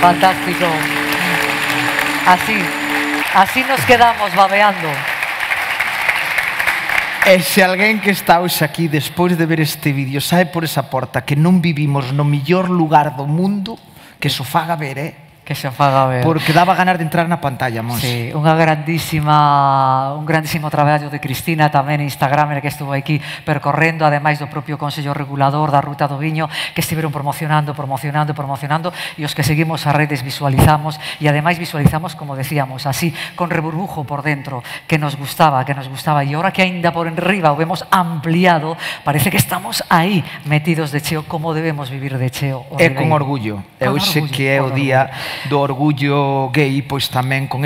Fantástico. Así nos quedamos babeando. E se alguén que está hoxe aquí despois de ver este vídeo sae por esa porta que non vivimos no millor lugar do mundo, que se o faga ver, Que se faga ver. Porque daba ganas de entrar na pantalla, Monse. Sí, un grandísimo traballo de Cristina tamén en Instagram, que estuvo aquí percorrendo, ademais do propio Consello Regulador da Ruta do Viño, que estiveron promocionando, e os que seguimos as redes visualizamos, e ademais visualizamos, como decíamos, así, con reburbujo por dentro, que nos gustaba, e ahora que aínda por enriba o vemos ampliado, parece que estamos aí, metidos de cheo, como debemos vivir de cheo. É con orgullo. E hoxe que é o día do orgullo gay, pois tamén con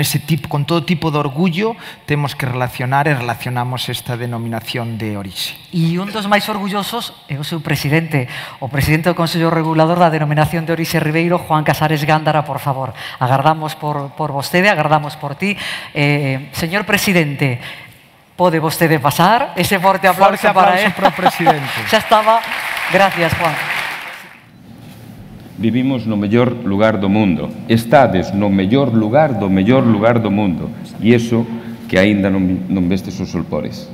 todo tipo de orgullo temos que relacionar e relacionamos esta denominación de orixe. E un dos máis orgullosos é o seu presidente, o presidente do Consello Regulador da denominación de orixe Ribeiro, Juan Casares Gándara, por favor. Agardamos por vostede, agardamos por ti. Señor presidente, pode vostede pasar? Ese forte aplauso para él. Para o presidente. Xa estaba. Gracias, Juan. vivimos no mellor lugar do mundo. Estades no mellor lugar do mundo. E iso que aínda non vestes os solpores.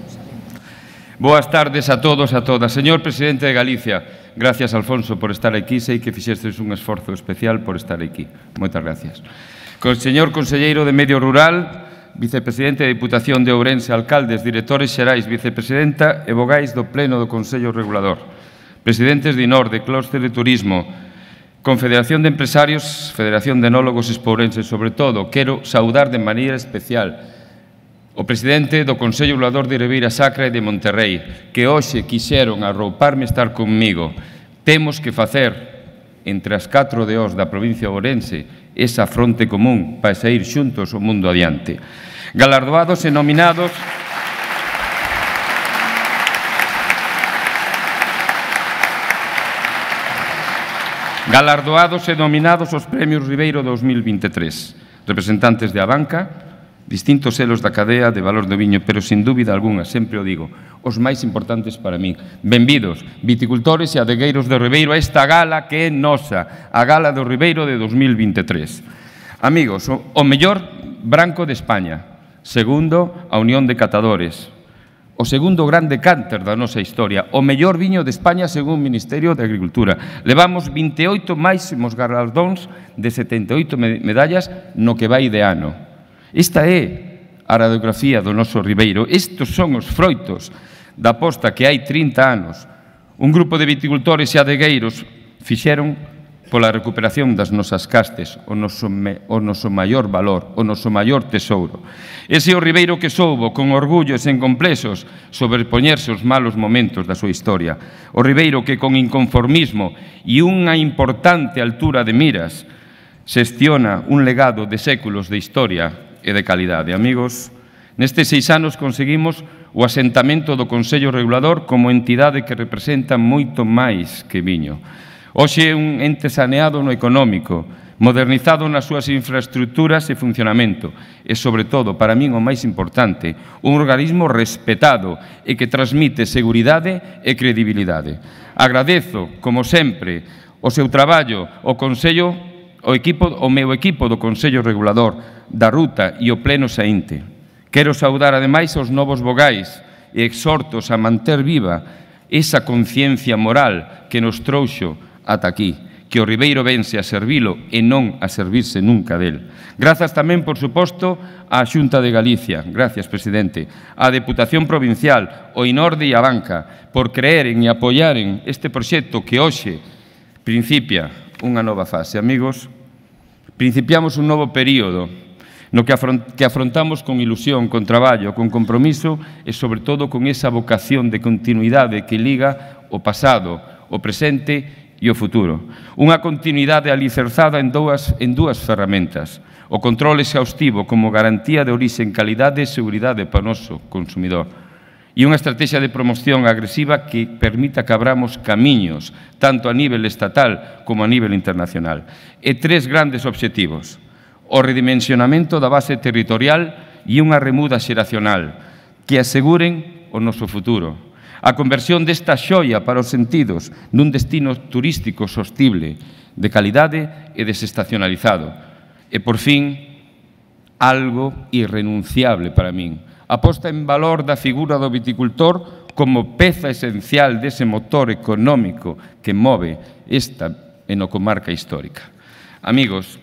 Boas tardes a todos e a todas. Señor Presidente de Galicia, gracias, Alfonso, por estar aquí. Sei que fixestes un esforzo especial por estar aquí. Moitas gracias. Señor Conselleiro de Medio Rural, Vicepresidente da Diputación de Ourense, alcaldes, directores xerais, vicepresidenta e vogais do Pleno do Consello Regulador, presidentes de INOR, de Clúster de Turismo, Confederación de Empresarios, Federación de Enólogos expourenses, sobre todo, quero saudar de maneira especial o presidente do Consello Regulador de Ribeira Sacra e de Monterrey, que hoxe quixeron arrouparme estar comigo. Temos que facer entre as 4 DOs da provincia de Ourense esa fronte común para sair xuntos o mundo adiante. Galardoados e nominados os Premios Ribeiro 2023. Representantes de Abanca, distintos selos da cadea de valor do viño, pero sin dúbida alguna, sempre o digo, os máis importantes para mí. Benvidos, viticultores e adegueiros do Ribeiro, a esta gala que é nosa, a Gala do Ribeiro de 2023. Amigos, o mellor branco de España. Segundo, a Unión de Catadores. O segundo gran decánter da nosa historia. O mellor viño de España según o Ministerio de Agricultura. Levamos 28 máximos galardóns de 78 medallas no que vai de ano. Esta é a radiografía do noso Ribeiro. Estes son os froitos da aposta que hai 30 anos. Un grupo de viticultores e adegueiros fixeron pola recuperación das nosas castes, o noso maior valor, o noso maior tesouro. Ese é o Ribeiro que soubo, con orgullo e sen complexos, sobrepoñerse os malos momentos da súa historia. O Ribeiro que, con inconformismo e unha importante altura de miras, xestiona un legado de séculos de historia e de calidade. Amigos, nestes 6 anos conseguimos o asentamento do Consello Regulador como entidade que representa moito máis que viño. Hoxe é un ente saneado no económico, modernizado nas súas infraestructuras e funcionamento e, sobre todo, para min o máis importante, un organismo respetado e que transmite seguridade e credibilidade. Agradezo, como sempre, o seu traballo, o meu equipo do Consello Regulador, da Ruta e o Pleno saínte. Quero saudar, ademais, os novos vogais e exhortos a manter viva esa conciencia moral que nos trouxo ata aquí, que o Ribeiro vense a servilo e non a servirse nunca del. Grazas tamén, por suposto, á Xunta de Galicia, gracias, presidente, á Deputación Provincial, o INOR de Abanca, por creeren e apoiaren este proxecto que hoxe principia unha nova fase. Amigos, principiamos un novo período no que afrontamos con ilusión, con traballo, con compromiso e, sobre todo, con esa vocación de continuidade que liga o pasado, o presente e o futuro. Unha continuidade alicerzada en dúas ferramentas. O control exhaustivo como garantía de orixe en calidade e seguridade para o noso consumidor. E unha estrategia de promoción agresiva que permita que abramos camiños, tanto a nivel estatal como a nivel internacional. E 3 grandes obxectivos. O redimensionamento da base territorial e unha remuda xeracional que aseguren o noso futuro. A conversión desta xoia para os sentidos nun destino turístico sostible, de calidade e desestacionalizado. E, por fin, algo irrenunciable para min. A posta en valor da figura do viticultor como peza esencial dese motor económico que move esta enocomarca histórica. Amigos,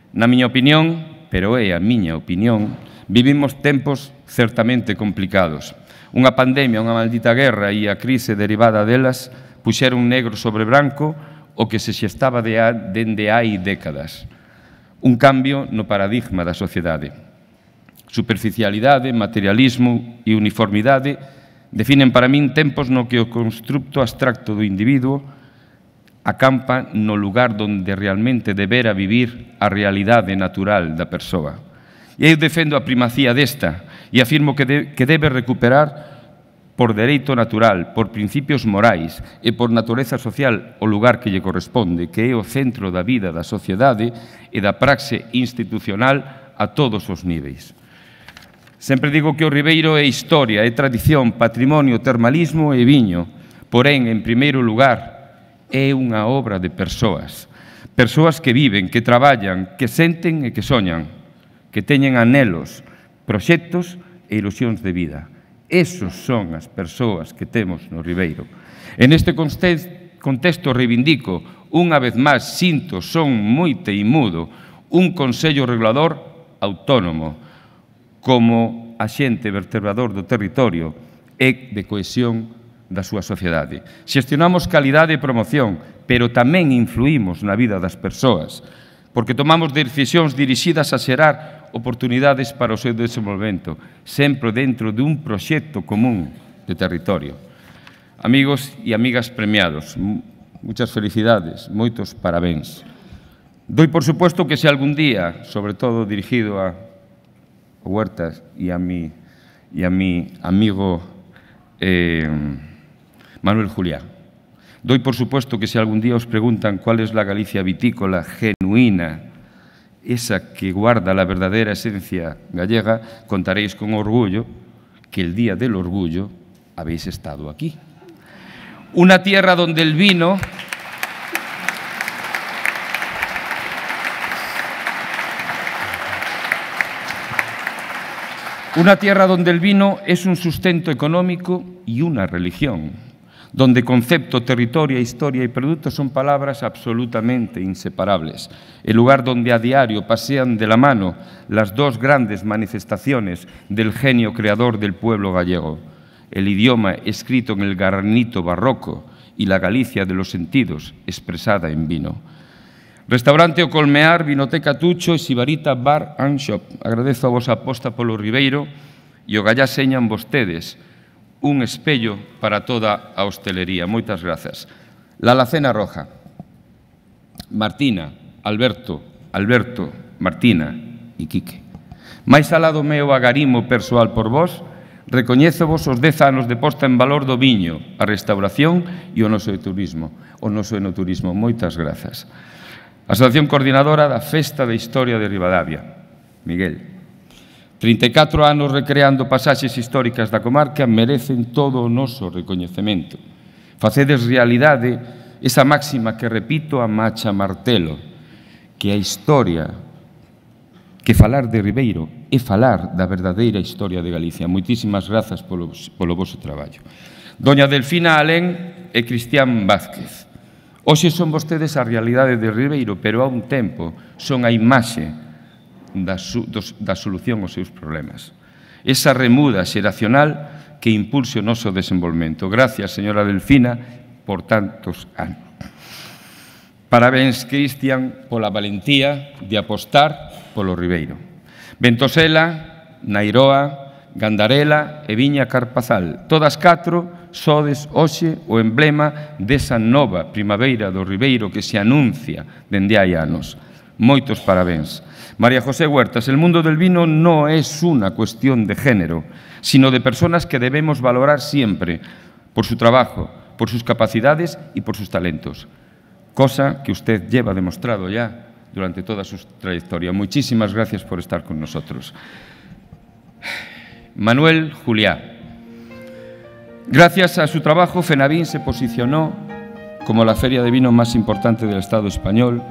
na miña opinión, pero é a miña opinión, vivimos tempos certamente complicados. Unha pandemia, unha maldita guerra e a crise derivada delas puxeron negro sobre branco o que se xestaba dende hai décadas. Un cambio no paradigma da sociedade. Superficialidade, materialismo e uniformidade definen para min tempos no que o constructo abstracto do individuo acampa no lugar onde realmente debera vivir a realidade natural da persoa. E eu defendo a primacía desta e afirmo que debe recuperar por dereito natural, por principios morais e por natureza social o lugar que lle corresponde, que é o centro da vida da sociedade e da praxe institucional a todos os níveis. Sempre digo que o Ribeiro é historia, é tradición, patrimonio, termalismo e viño, porén, en primeiro lugar, é unha obra de persoas. Persoas que viven, que traballan, que senten e que soñan, que teñen anhelos, proxectos e ilusións de vida. Esos son as persoas que temos no Ribeiro. En este contexto reivindico, unha vez máis, sinto, son moi teimudo, un Consello Regulador autónomo, como axente vertebrador do territorio e de cohesión da súa sociedade. Xestionamos calidade e promoción, pero tamén influímos na vida das persoas, porque tomamos decisións dirixidas a xerar oportunidades para o seu desenvolvemento, sempre dentro de un proxecto común de territorio. Amigos e amigas premiados, muchas felicidades, moitos parabéns. Doi por suposto que se algún día, sobre todo dirigido a Huertas e a mi amigo Manuel Juliá, doy por supuesto que si algún día os preguntan cuál es la Galicia vitícola genuina, esa que guarda la verdadera esencia gallega, contaréis con orgullo que el día del orgullo habéis estado aquí. Una tierra donde el vino es un sustento económico y una religión, donde concepto, territorio, historia y producto son palabras absolutamente inseparables. El lugar donde a diario pasean de la mano las dos grandes manifestaciones del genio creador del pueblo gallego, el idioma escrito en el granito barroco y la Galicia de los sentidos expresada en vino. Restaurante O Colmear, Vinoteca Tucho e Sibarita Bar and Shop. Agradezo a vosa aposta polo Ribeiro e o gallá señan vostedes un espello para toda a hostelería. Moitas grazas. La Alacena Roja. Martina, Alberto, Martina e Quique. Mais alá do meu agarimo persoal por vos, recoñézovos os 10 anos de posta en valor do viño, a restauración e o noso enoturismo. Moitas grazas. Asociación Coordinadora da Festa de Historia de Ribadavia, Miguel. 34 anos recreando pasaxes históricas da comarca merecen todo o noso recoñecemento. Facedes realidade esa máxima que repito a macha martelo, que a historia, que falar de Ribeiro é falar da verdadeira historia de Galicia. Moitísimas grazas polo voso traballo. Doña Delfina Alén e Cristian Vázquez. Hoxe son vostedes a realidade de Ribeiro, pero a un tempo son a imaxe da solución aos seus problemas. Esa remuda xeracional que impulse o noso desenvolvemento. Gracias, señora Delfina, por tantos anos. Parabéns, Cristian, pola valentía de apostar polo Ribeiro. Ventosela, Nairoa, Gandarela e Viña Carpazal. Todas 4 sodes hoxe o emblema desa nova primavera do Ribeiro que se anuncia dende hai anos. Moitos parabéns. María José Huertas, el mundo del vino no es una cuestión de género, sino de personas que debemos valorar siempre por su trabajo, por sus capacidades y por sus talentos, cosa que usted lleva demostrado ya durante toda su trayectoria. Muchísimas gracias por estar con nosotros. Manuel Juliá. Gracias a su trabajo, Fenavín se posicionó como la feria de vino más importante del Estado español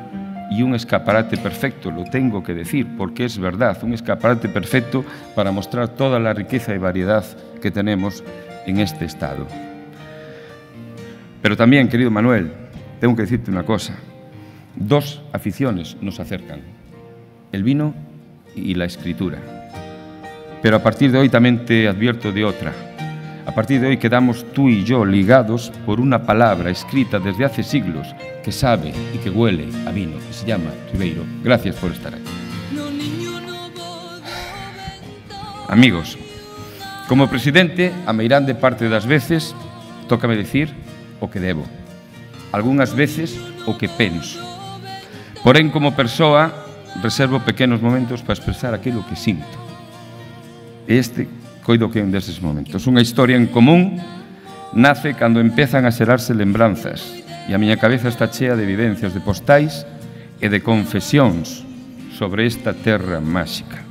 y un escaparate perfecto, lo tengo que decir, porque es verdad, un escaparate perfecto para mostrar toda la riqueza y variedad que tenemos en este Estado. Pero también, querido Manuel, tengo que decirte una cosa. 2 aficiones nos acercan, el vino y la escritura. Pero a partir de hoy también te advierto de otra. A partir de hoy quedamos tú y yo ligados por una palabra escrita desde hace siglos que sabe y que huele a vino, que se llama Ribeiro. Gracias por estar aquí. Amigos, como presidente, a meirán de parte das veces, tócame decir o que debo. Algunhas veces o que penso. Porén, como persoa, reservo pequenos momentos para expresar aquilo que sinto. Este coido que é un deses momentos. Unha historia en común nace cando empezan a xerarse lembranzas e a miña cabeza está chea de evidencias, de postais e de confesións sobre esta terra máxica.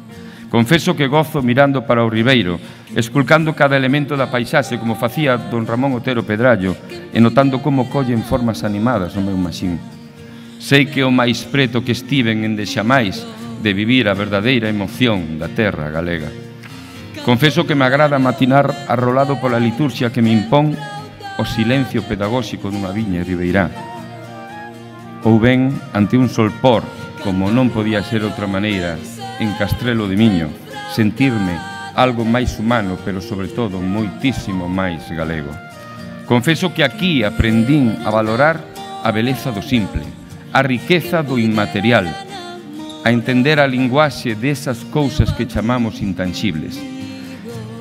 Confeso que gozo mirando para o Ribeiro, esculcando cada elemento da paisaxe como facía don Ramón Otero Pedrallo e notando como collen formas animadas no meu maxín. Sei que o máis preto que estiven en deixamais de vivir a verdadeira emoción da terra galega. Confeso que me agrada matinar arrolado pola liturxia que me impón o silencio pedagóxico dunha viña ribeirá. Ou ben ante un solpor, como non podía ser outra maneira, en Castrelo de Miño, sentirme algo máis humano, pero sobre todo moitísimo máis galego. Confeso que aquí aprendín a valorar a beleza do simple, a riqueza do inmaterial, a entender a linguaxe desas cousas que chamamos intangibles.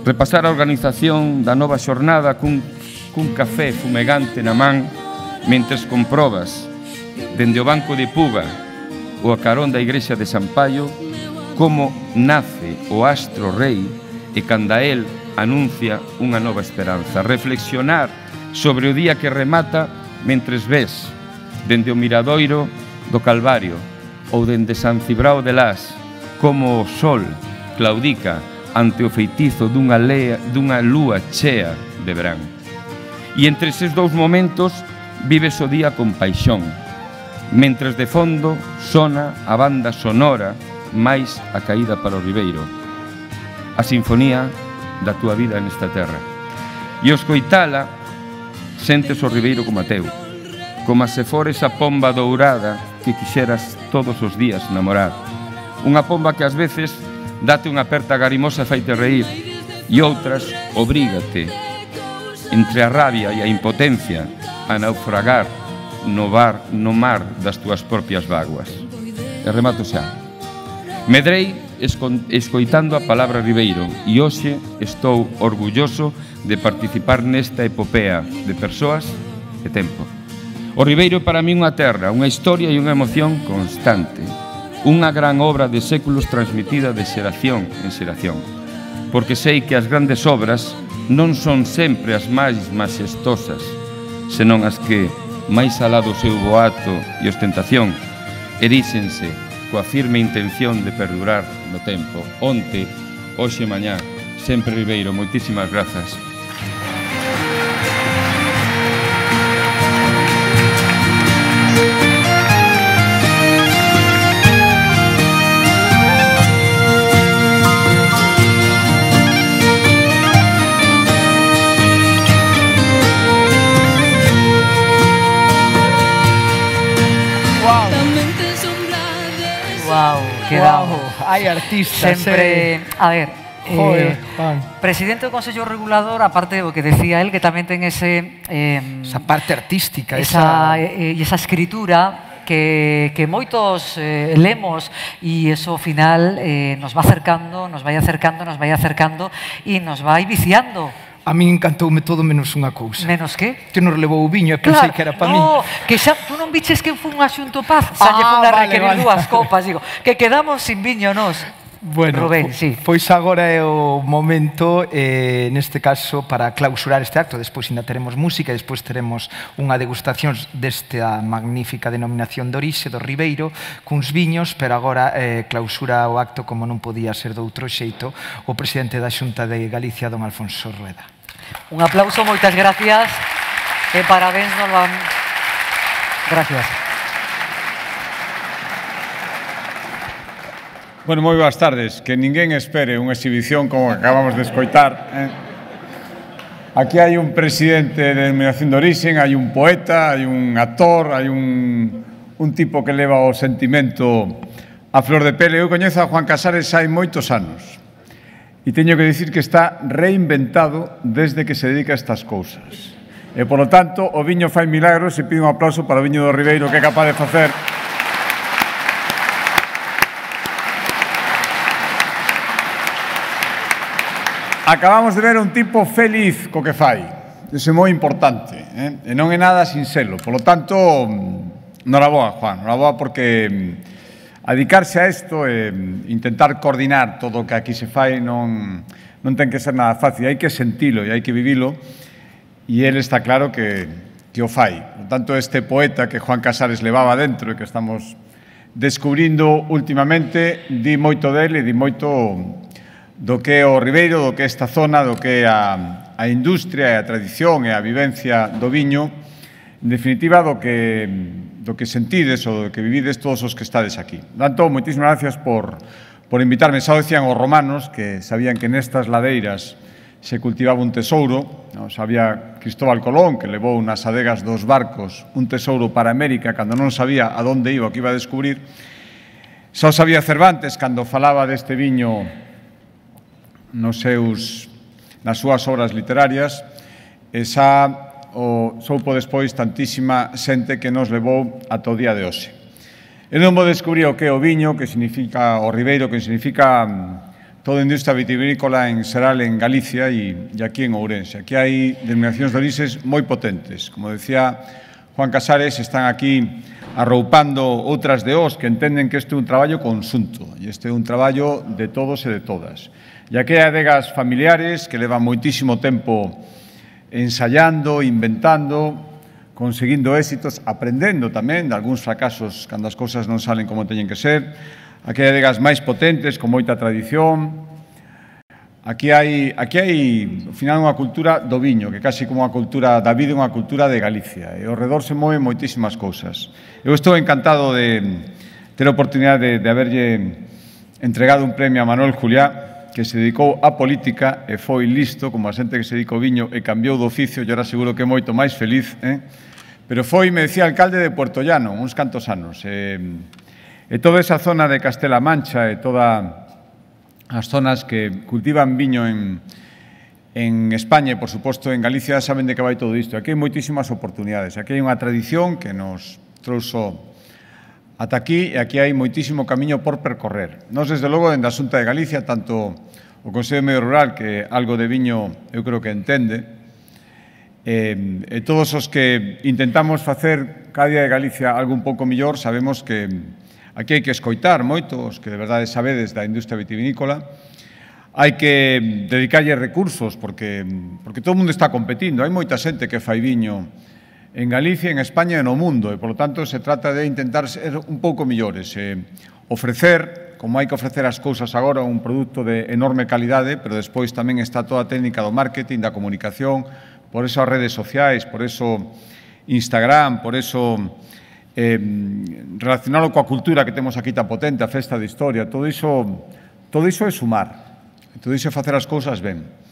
Repasar a organización da nova xornada cun café fumegante na man, mentres comprobas, dende o banco de Puga ou a carón da igrexa de San Paio, como nace o astro rei e canda el anuncia unha nova esperanza. Reflexionar sobre o día que remata mentres ves, dende o miradoiro do Calvario ou dende San Cibrao de Las, como o sol claudica ante o feitizo dunha lúa chea de verán. E entre eses dous momentos vives o día con paixón, mentres de fondo sona a banda sonora máis a caída para o Ribeiro, a sinfonía da túa vida nesta terra. E ao escoitala, sentes o Ribeiro como a teu, como se fora esa pomba dourada que quixeras todos os días namorar. Unha pomba que ás veces date unha aperta garimosa e faite reír, e outras obrígate, entre a rabia e a impotencia, a naufragar no mar das túas propias vaguas. E remato xa. Medrei escoitando a palabra Ribeiro e hoxe estou orgulloso de participar nesta epopea de persoas e tempo. O Ribeiro é para mí unha terra, unha historia e unha emoción constante, unha gran obra de séculos transmitida de xeración en xeración, porque sei que as grandes obras non son sempre as máis maxestosas, senón as que, máis alá do seu boato e ostentación, eríxense coa firme intención de perdurar no tempo. Onte, hoxe e mañá, sempre Ribeiro. Moitísimas grazas. Quedamos. Hai artistas. Sempre, a ver, presidente do Consello Regulador, aparte do que decía él, que tamén ten esa parte artística, esa escritura que moitos lemos, e eso ao final nos vai acercando e nos vai viciando. A min encantoume todo menos unha cousa. Menos que? Que nos levou o viño e pensei que era para min. Que xa, tú non biches que fun a Xunto Paz? Xa lle fun a requerir dúas copas, digo, que quedamos sin viño nos. Bueno, Rubén, sí. Pois agora é o momento, neste caso, para clausurar este acto. Despois ainda teremos música, despois teremos unha degustación desta magnífica denominación de orixe do Ribeiro, cuns viños, pero agora clausura o acto, como non podía ser de outro xeito, o presidente da Xunta de Galicia, don Alfonso Rueda. Un aplauso, moitas gracias, e parabéns, Norman. Gracias. Bueno, moi boas tardes. Que ninguén espere unha exhibición como acabamos de escoitar. Aquí hai un presidente de denominación de orixe, hai un poeta, hai un actor, hai un tipo que leva o sentimento a flor de pele. Eu coñezo a Juan Casares hai moitos anos e teño que dicir que está reinventado desde que se dedica a estas cousas. E, polo tanto, o viño fai milagros e pido un aplauso para o viño do Ribeiro, que é capaz de facer Acabamos de ver un tipo feliz co que fai. Iso é moi importante, e non é nada sinxelo. Por lo tanto, noraboa, Juan, noraboa porque dedicarse a isto e intentar coordinar todo o que aquí se fai non ten que ser nada fácil. Hai que sentilo e hai que vivilo, e ele está claro que o fai. Por tanto, este poeta que Juan Casares levaba dentro e que estamos descubrindo últimamente, di moito dele, di moito do que é o Ribeiro, do que é esta zona, do que é a industria e a tradición e a vivencia do viño, en definitiva, do que do que sentides ou do que vivides todos os que estades aquí. Tanto, moitísimas gracias por invitarme. Xa decían os romanos que sabían que nestas ladeiras se cultivaba un tesouro. Sabía Cristóbal Colón, que levou nas adegas dos barcos un tesouro para América cando non sabía a onde iba o que iba a descubrir. Xa sabía Cervantes cando falaba deste viño nas súas obras literarias, e xa o soupo despois tantísima xente que nos levou ata o día de hoxe. E non vou descubrir o que é o viño, que significa o ribeiro, que significa toda a industria vitivinícola en xeral en Galicia e aquí en Ourense. Aquí hai denominacións de orixes moi potentes. Como decía Juan Casares, están aquí arroupando outras de os que entenden que este é un traballo conxunto e este é un traballo de todos e de todas. E aquí hai adegas familiares que levan moitísimo tempo ensayando, inventando, conseguindo éxitos, aprendendo tamén de algúns fracasos cando as cousas non salen como teñen que ser. Aquí hai adegas máis potentes, con moita tradición. Aquí hai, ao final, unha cultura do viño, que casi como unha cultura da vida, unha cultura de Galicia. E ao redor se moven moitísimas cousas. Eu estou encantado de ter a oportunidade de haberlle entregado un premio a Manuel Juliá, que se dedicou á política e foi listo, como a xente que se dedicou ao viño e cambiou do oficio, e ahora seguro que é moito máis feliz. Pero foi, me decía, alcalde de Puerto Llano, uns cantos anos. E toda esa zona de Castela Mancha e todas as zonas que cultivan viño en España e, por suposto, en Galicia, saben de que vai todo isto. Aquí hai moitísimas oportunidades. Aquí hai unha tradición que nos trouxo ata aquí e aquí hai moitísimo camiño por percorrer. Nos, desde logo, dende a Xunta de Galicia, tanto o Consello de Medio Rural, que algo de viño eu creo que entende, e todos os que intentamos facer cada día de Galicia algo un pouco mellor, sabemos que aquí hai que escoitar moito, os que de verdade sabedes da industria vitivinícola. Hai que dedicarlle recursos, porque todo o mundo está competindo. Hai moita xente que fai viño en Galicia, en España e no mundo, e, polo tanto, se trata de intentar ser un pouco mellores. Ofrecer, como hai que ofrecer as cousas agora, un produto de enorme calidade, pero despois tamén está toda a técnica do marketing, da comunicación, por eso as redes sociais, por eso Instagram, por eso relacionado coa cultura que temos aquí tan potente, a festa de historia, todo iso é sumar, todo iso é facer as cousas ben.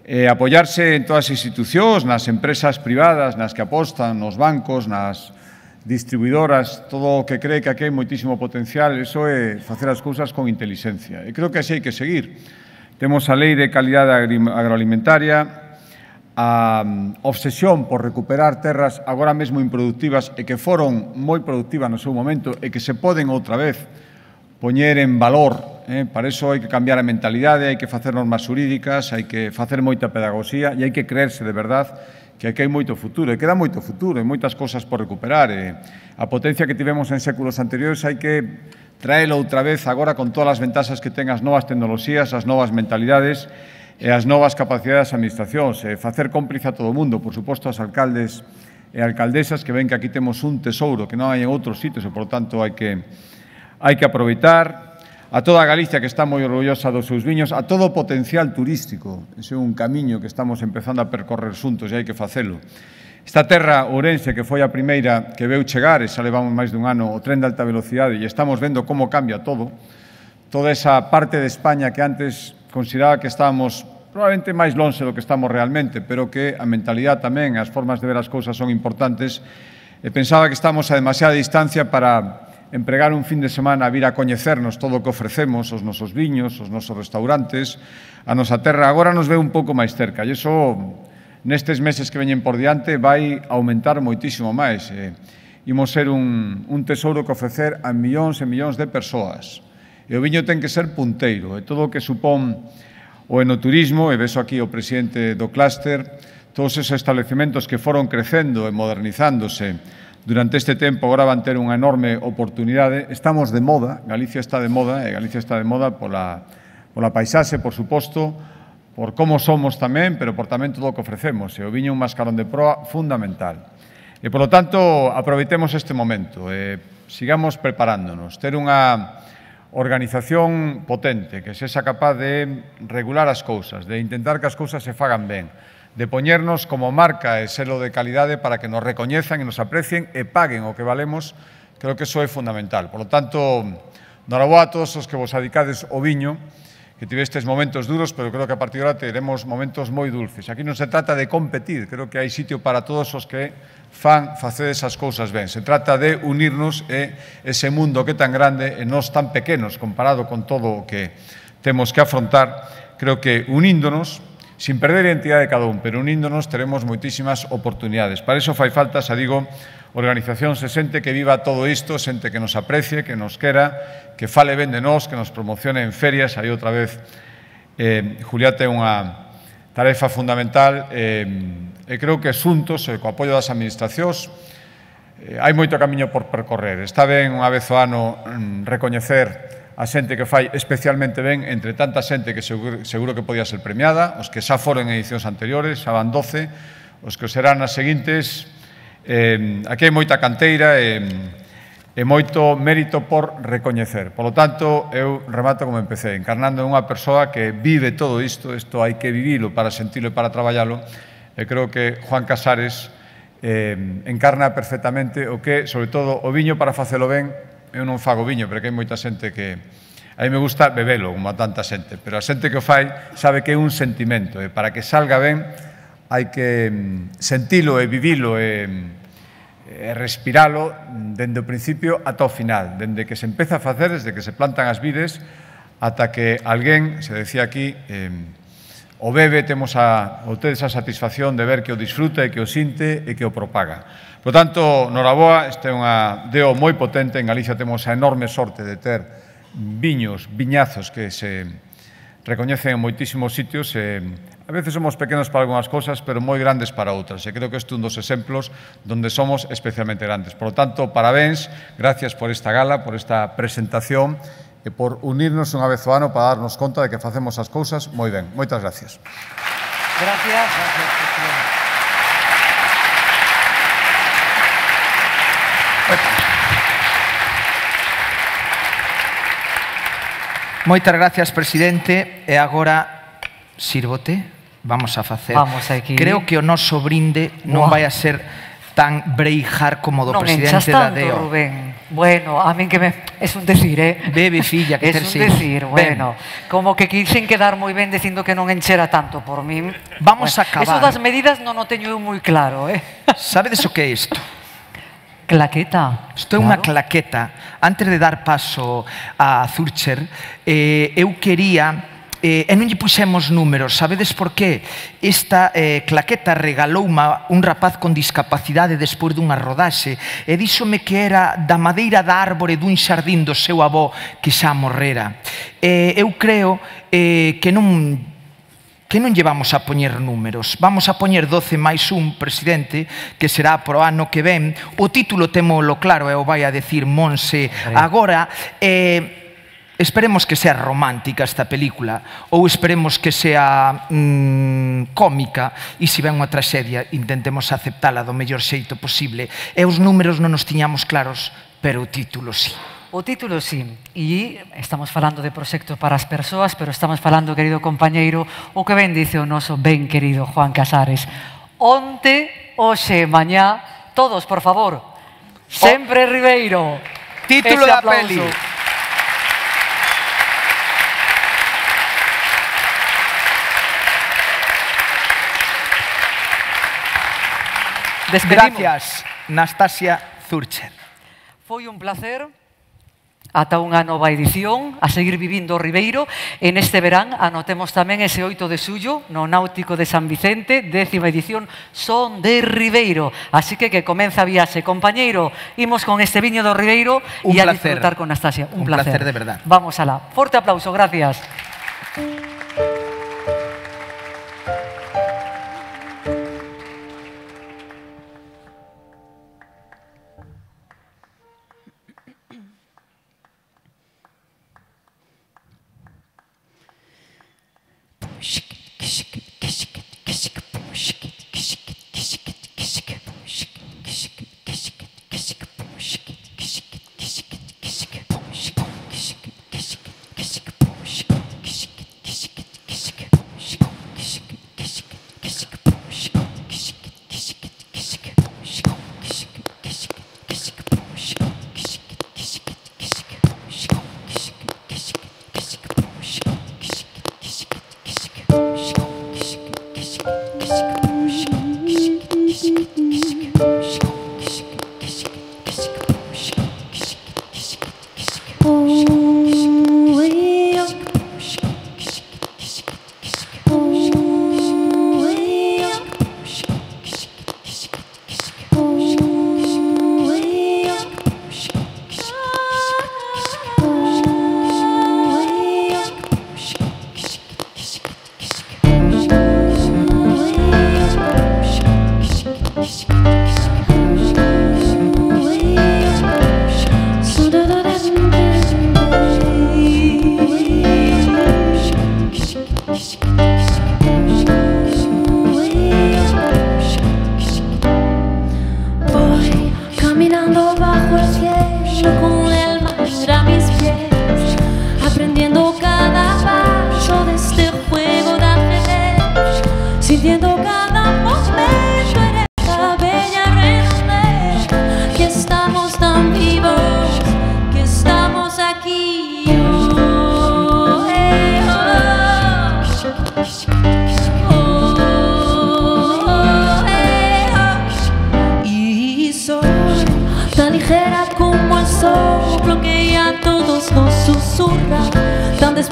Apoiarse en todas as institucións, nas empresas privadas, nas que apostan, nos bancos, nas distribuidoras, todo o que cree que aquí hai moitísimo potencial, iso é facer as cousas con intelixencia. E creo que así hai que seguir. Temos a Lei de Calidade Agroalimentaria, a obsesión por recuperar terras agora mesmo improductivas e que foron moi productivas no seu momento e que se poden outra vez poñer en valor. Para iso hai que cambiar a mentalidade, hai que facer normas xurídicas, hai que facer moita pedagogía e hai que creerse de verdade que aquí hai moito futuro, e queda moito futuro, e moitas cousas por recuperar. A potencia que tivemos en séculos anteriores hai que traela outra vez agora con todas as ventaxas que ten as novas tecnoloxías, as novas mentalidades e as novas capacidades das administracións, facer cómplice a todo o mundo, por suposto, as alcaldes e alcaldesas que ven que aquí temos un tesouro que non hai en outros sitios e, por tanto, hai que aproveitar, a toda a Galicia que está moi orgullosa dos seus viños, a todo o potencial turístico. Ese é un camiño que estamos empezando a percorrer xuntos e hai que facelo. Esta terra ourense, que foi a primeira que veu chegar, e xa levamos máis dun ano o tren de alta velocidade, e estamos vendo como cambia todo, toda esa parte de España que antes consideraba que estábamos probablemente máis lonxe do que estamos realmente, pero que a mentalidade tamén, as formas de ver as cousas son importantes, e pensaba que estamos a demasiada distancia para empregar un fin de semana a vir a coñecernos todo o que ofrecemos, os nosos viños, os nosos restaurantes, a nosa terra. Agora nos ve un pouco máis cerca, e iso, nestes meses que veñen por diante, vai aumentar moitísimo máis. Imos ser un tesouro que ofrecer a millóns e millóns de persoas. E o viño ten que ser punteiro, e todo o que supón o enoturismo, e vexo aquí o presidente do clúster, todos esos establecementos que foron crecendo e modernizándose durante este tempo, agora van ter unha enorme oportunidade. Estamos de moda, Galicia está de moda, e Galicia está de moda pola paisaxe, por suposto, por como somos tamén, pero por tamén todo o que ofrecemos. E o viño é un mascarón de proa fundamental. E, polo tanto, aproveitemos este momento, sigamos preparándonos, ter unha organización potente, que sexa capaz de regular as cousas, de intentar que as cousas se fagan ben, de poñernos como marca e selo de calidade para que nos recoñezan e nos aprecien e paguen o que valemos, creo que eso é fundamental. Por lo tanto, noraboa a todos os que vos adicades ao viño, que tivestes momentos duros, pero creo que a partir de agora teremos momentos moi dulces. Aquí non se trata de competir, creo que hai sitio para todos os que facedes as cousas ben. Se trata de unirnos e ese mundo que é tan grande e nós tan pequenos comparado con todo o que temos que afrontar, creo que uníndonos, sin perder a identidade de cada un, pero uníndonos teremos moitísimas oportunidades. Para iso fai falta, xa digo, organizacións e xente que viva todo isto, xente que nos aprecie, que nos quera, que fale ben de nós, que nos promocione en ferias. Aí outra vez, Julia ten unha tarefa fundamental e creo que xuntos, co apoio das administracións, hai moito camiño por percorrer. Está ben unha vez ao ano recoñecer a xente que fai especialmente ben entre tanta xente que seguro que podía ser premiada, os que xa foron en edicións anteriores, xa van 12, os que serán nas seguintes. Aquí hai moita canteira e moito mérito por recoñecer. Por lo tanto, eu remato como empecé, encarnando unha persoa que vive todo isto hai que vivilo para sentilo e para traballalo, e creo que Juan Casares encarna perfectamente o que, sobre todo, o viño para facelo ben. Eu non fago viño, pero que hai moita xente que... A mí me gusta bebelo, como a tanta xente, pero a xente que o fai sabe que é un sentimento, e para que salga ben hai que sentilo e vivilo e respiralo dende o principio ata o final, dende que se empeza a facer, desde que se plantan as vides, ata que alguén, se decía aquí, o bebe, ou tedes a satisfacción de ver que o disfruta e que o sinte e que o propaga. Por tanto, noraboa, esta é unha deo moi potente. En Galicia temos a enorme sorte de ter viñazos que se recoñecen en moitísimos sitios. A veces somos pequenos para algunhas cosas, pero moi grandes para outras. E creo que este é un dos exemplos donde somos especialmente grandes. Por lo tanto, parabéns, gracias por esta gala, por esta presentación e por unirnos unha vez ao ano para darnos conta de que facemos as cousas moi ben. Moitas gracias. Gracias, presidente. Moitas gracias, presidente. E agora, sírvote, vamos a facer. Vamos aquí. Creo que o noso brinde non vai a ser tan breijar como do presidente da DEO. Non Rubén. Bueno, a min que es un decir, Bebe, filla, que es un decir, bueno. Como que quixen quedar moi ben dicindo que non enchera tanto por min. Vamos a acabar. Eso das medidas non o teño eu moi claro, Sabedes o que é isto? Claqueta. Isto é unha claqueta. Antes de dar paso a Zurcher, eu quería... E non lle puxemos números, sabedes por qué? Esta claqueta regalouma un rapaz con discapacidade despois dunha rodaxe e díxome que era da madeira da árbore dun xardín do seu avó que xa morrera. Eu creo que non lle vamos a poñer números. Vamos a poñer 12 máis un, presidente, que será pro ano que ven. O título témolo claro e o vai a decir Monse agora. Esperemos que sea romántica esta película ou esperemos que sea cómica e se ven unha traxedia intentemos aceptala do mellor xeito posible. E os números non nos tiñamos claros, pero o título sí. O título sí, e estamos falando de proxectos para as persoas, pero estamos falando, querido compañeiro, o que ben dice o noso ben querido Juan Casares. Onte, hoxe, mañá, todos, por favor, sempre Ribeiro. Título da peli. Gracias, Nastasia Zurcher. Foi un placer. Ata unha nova edición, a seguir vivindo o Ribeiro. En este verán anotemos tamén ese 8 de xullo no Náutico de San Vicente, 10ª edición, Son de Ribeiro. Así que comeza a viaxe. Compañeiro, imos con este viño do Ribeiro e a disfrutar con Nastasia. Un placer de verdad. Vamos alá. Forte aplauso, gracias.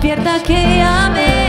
despierta que amé.